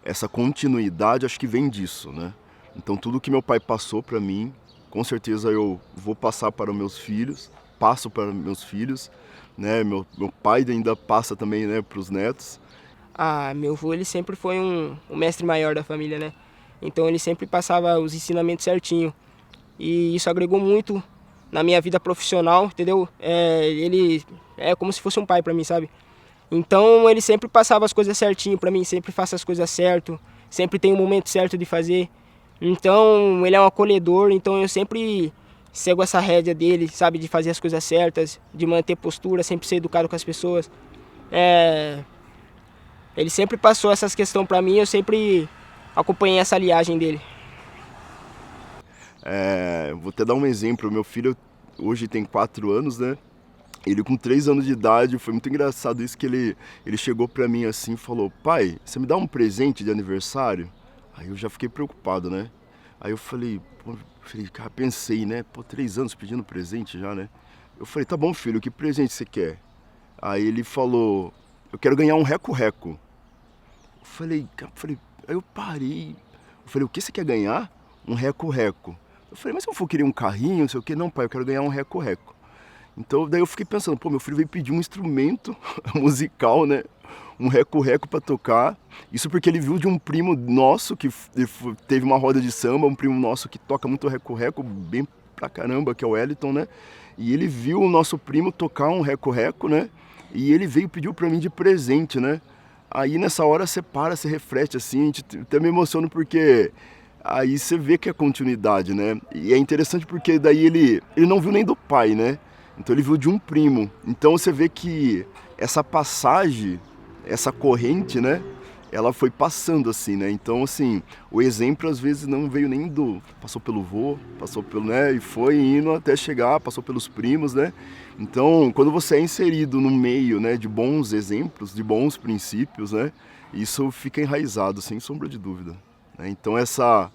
essa continuidade, acho que vem disso, né? Então, tudo que meu pai passou para mim, com certeza eu vou passar para os meus filhos, passo para meus filhos, né? Meu pai ainda passa também, né, para os netos. Meu avô, ele sempre foi um mestre maior da família, né? Então ele sempre passava os ensinamentos certinho. E isso agregou muito na minha vida profissional, entendeu? Ele é como se fosse um pai para mim, sabe? Então ele sempre passava as coisas certinho para mim, sempre faça as coisas certo, sempre tem o momento certo de fazer. Então ele é um acolhedor, então eu sempre sigo essa rédea dele, sabe, de fazer as coisas certas, de manter postura, sempre ser educado com as pessoas. Ele sempre passou essas questões para mim, eu sempre acompanhei essa aliagem dele. Vou até dar um exemplo, meu filho hoje tem 4 anos, né? Ele com 3 anos de idade, foi muito engraçado isso que ele chegou para mim assim e falou: pai, você me dá um presente de aniversário? Aí eu já fiquei preocupado, né? Aí eu falei, cara, pensei, né? 3 anos pedindo presente já, né? Eu falei, tá bom, filho, que presente você quer? Aí ele falou, eu quero ganhar um reco-reco. Aí eu parei. Eu falei, o que você quer ganhar? Um reco-reco. Eu falei, mas se eu for querer um carrinho, não sei o quê? Não, pai, eu quero ganhar um reco-reco. Então, daí eu fiquei pensando, meu filho veio pedir um instrumento musical, né? Um reco-reco para tocar. Isso porque ele viu de um primo nosso que teve uma roda de samba, um primo nosso que toca muito reco-reco, bem pra caramba, que é o Wellington, né? E ele viu o nosso primo tocar um reco-reco, né? E ele veio e pediu para mim de presente, né? Aí nessa hora você para, você reflete assim, a gente até me emociona porque aí você vê que é continuidade, né? E é interessante porque daí ele não viu nem do pai, né? Então ele viu de um primo. Então você vê que essa passagem, essa corrente, né? Ela foi passando assim, né? Então assim, o exemplo às vezes não veio nem passou pelo vô, passou pelo, né? E foi indo até chegar, passou pelos primos, né? Então, quando você é inserido no meio, né, de bons exemplos, de bons princípios, né? Isso fica enraizado, sem sombra de dúvida, né? Então essa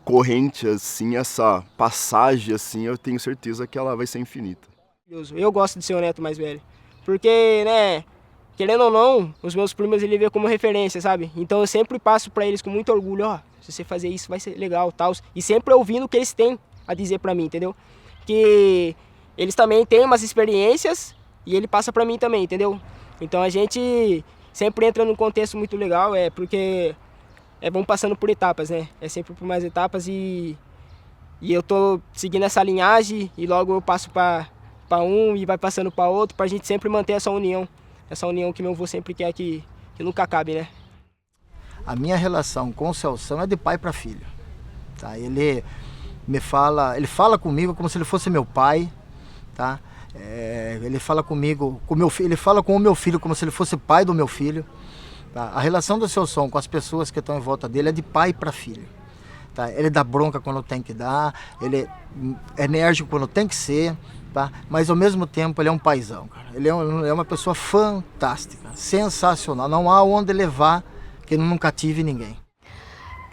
corrente assim, essa passagem assim, eu tenho certeza que ela vai ser infinita. Eu gosto de ser o neto mais velho, porque, né, querendo ou não, os meus primos ele vê como referência, sabe? Então eu sempre passo para eles com muito orgulho, ó, se você fazer isso vai ser legal, tal, e sempre ouvindo o que eles têm a dizer para mim, entendeu? Que eles também têm umas experiências e ele passa para mim também, entendeu? Então a gente sempre entra num contexto muito legal, porque vamos passando por etapas, né? É sempre por mais etapas e eu tô seguindo essa linhagem e logo eu passo para um e vai passando para outro, pra gente sempre manter essa união que meu avô sempre quer que nunca acabe, né? A minha relação com o Celção é de pai para filho, tá? Ele fala comigo como se ele fosse meu pai, tá? Ele fala comigo, ele fala com o meu filho como se ele fosse pai do meu filho. Tá? A relação do Celção com as pessoas que estão em volta dele é de pai para filho. Tá? Ele dá bronca quando tem que dar, ele é enérgico quando tem que ser, tá? Mas ao mesmo tempo ele é um paizão, cara. Ele é uma pessoa fantástica, sensacional. Não há onde levar que não cative ninguém.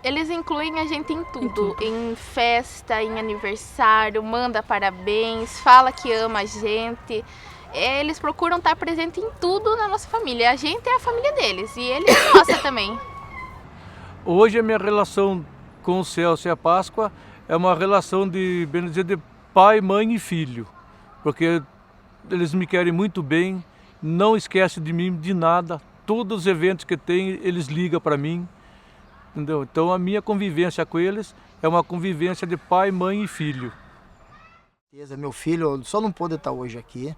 Eles incluem a gente em tudo, em festa, em aniversário, manda parabéns, fala que ama a gente. Eles procuram estar presente em tudo na nossa família. A gente é a família deles e eles a nossa também. Hoje a minha relação com o Celso e a Páscoa é uma relação de, bem dizer, de pai, mãe e filho. Porque eles me querem muito bem, não esquecem de mim de nada. Todos os eventos que tem, eles ligam para mim. Entendeu? Então a minha convivência com eles é uma convivência de pai, mãe e filho. Meu filho só não pôde estar hoje aqui,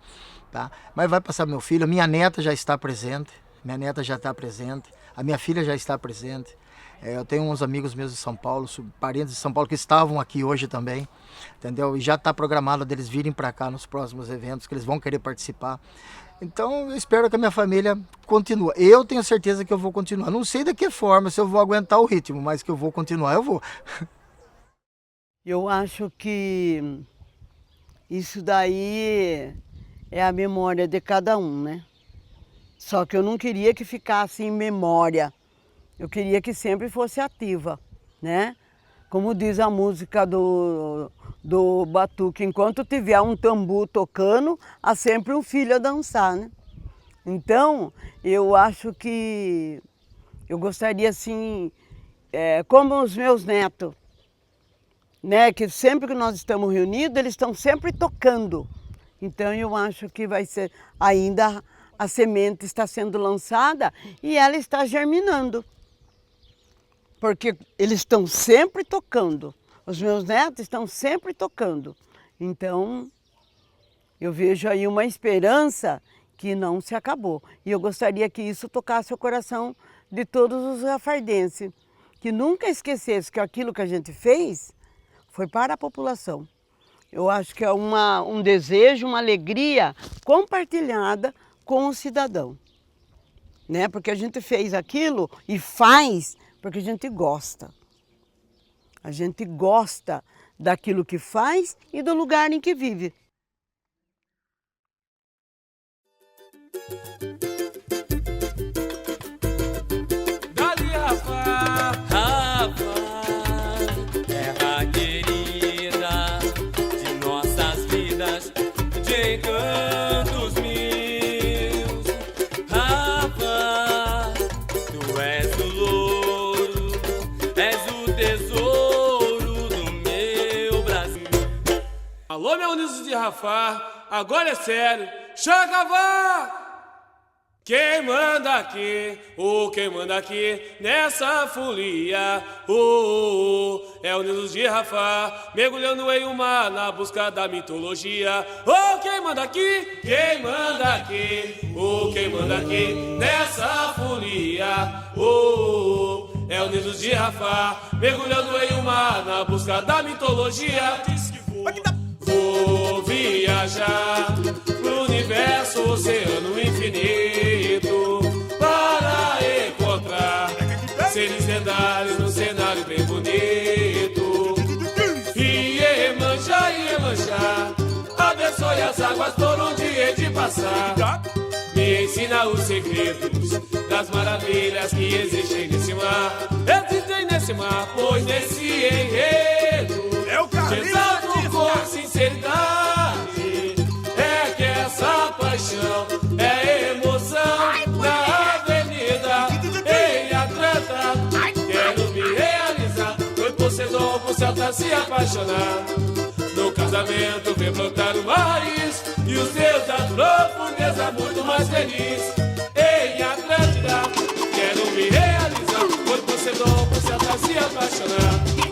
tá? Mas vai passar meu filho, minha neta já está presente, a minha filha já está presente. Eu tenho uns amigos meus de São Paulo, parentes de São Paulo que estavam aqui hoje também, entendeu? E já está programado deles virem para cá nos próximos eventos, que eles vão querer participar. Então eu espero que a minha família continue. Eu tenho certeza que eu vou continuar. Não sei de que forma, se eu vou aguentar o ritmo, mas que eu vou continuar, eu vou. Eu acho que isso daí é a memória de cada um, né? Só que eu não queria que ficasse em memória. Eu queria que sempre fosse ativa, né? Como diz a música do Batuque, enquanto tiver um tambu tocando, há sempre um filho a dançar, né? Então, eu acho que eu gostaria assim, como os meus netos, né? Que sempre que nós estamos reunidos, eles estão sempre tocando. Então, eu acho que vai ser, ainda a semente está sendo lançada e ela está germinando. Porque eles estão sempre tocando. Os meus netos estão sempre tocando. Então, eu vejo aí uma esperança que não se acabou. E eu gostaria que isso tocasse o coração de todos os rafardenses. Que nunca esquecesse que aquilo que a gente fez foi para a população. Eu acho que é um desejo, uma alegria compartilhada com o cidadão. Né? Porque a gente fez aquilo e faz porque a gente gosta. A gente gosta daquilo que faz e do lugar em que vive. Dali, Rafa, terra querida de nossas vidas, de encantos meus. Rafa, tu és o louro, és o tesouro do meu Brasil. Alô, meu Unidos de Rafa, agora é sério. Xangavá! Quem manda aqui, quem manda aqui nessa folia, é o Nilo de Rafá, mergulhando em um mar na busca da mitologia. Quem manda aqui, quem manda aqui, quem manda aqui nessa folia, é o Nilo de Rafá, mergulhando em um mar na busca da mitologia. Vou viajar pro universo, oceano infinito, para encontrar seres lendários num cenário bem bonito. Iemanjá, abençoe as águas por onde hei de passar. Me ensina os segredos das maravilhas que existem nesse mar. Existem nesse mar, pois nesse enredo te exalto com sinceridade. É que essa paixão é emoção na avenida. Ei, atleta, quero me realizar. Foi por ser dom, por certa se apaixonar. No casamento vem brotar uma raiz e os deus da profundeza muito mais feliz. Ei, atleta, quero me realizar. Foi por ser dom, por certa se apaixonar.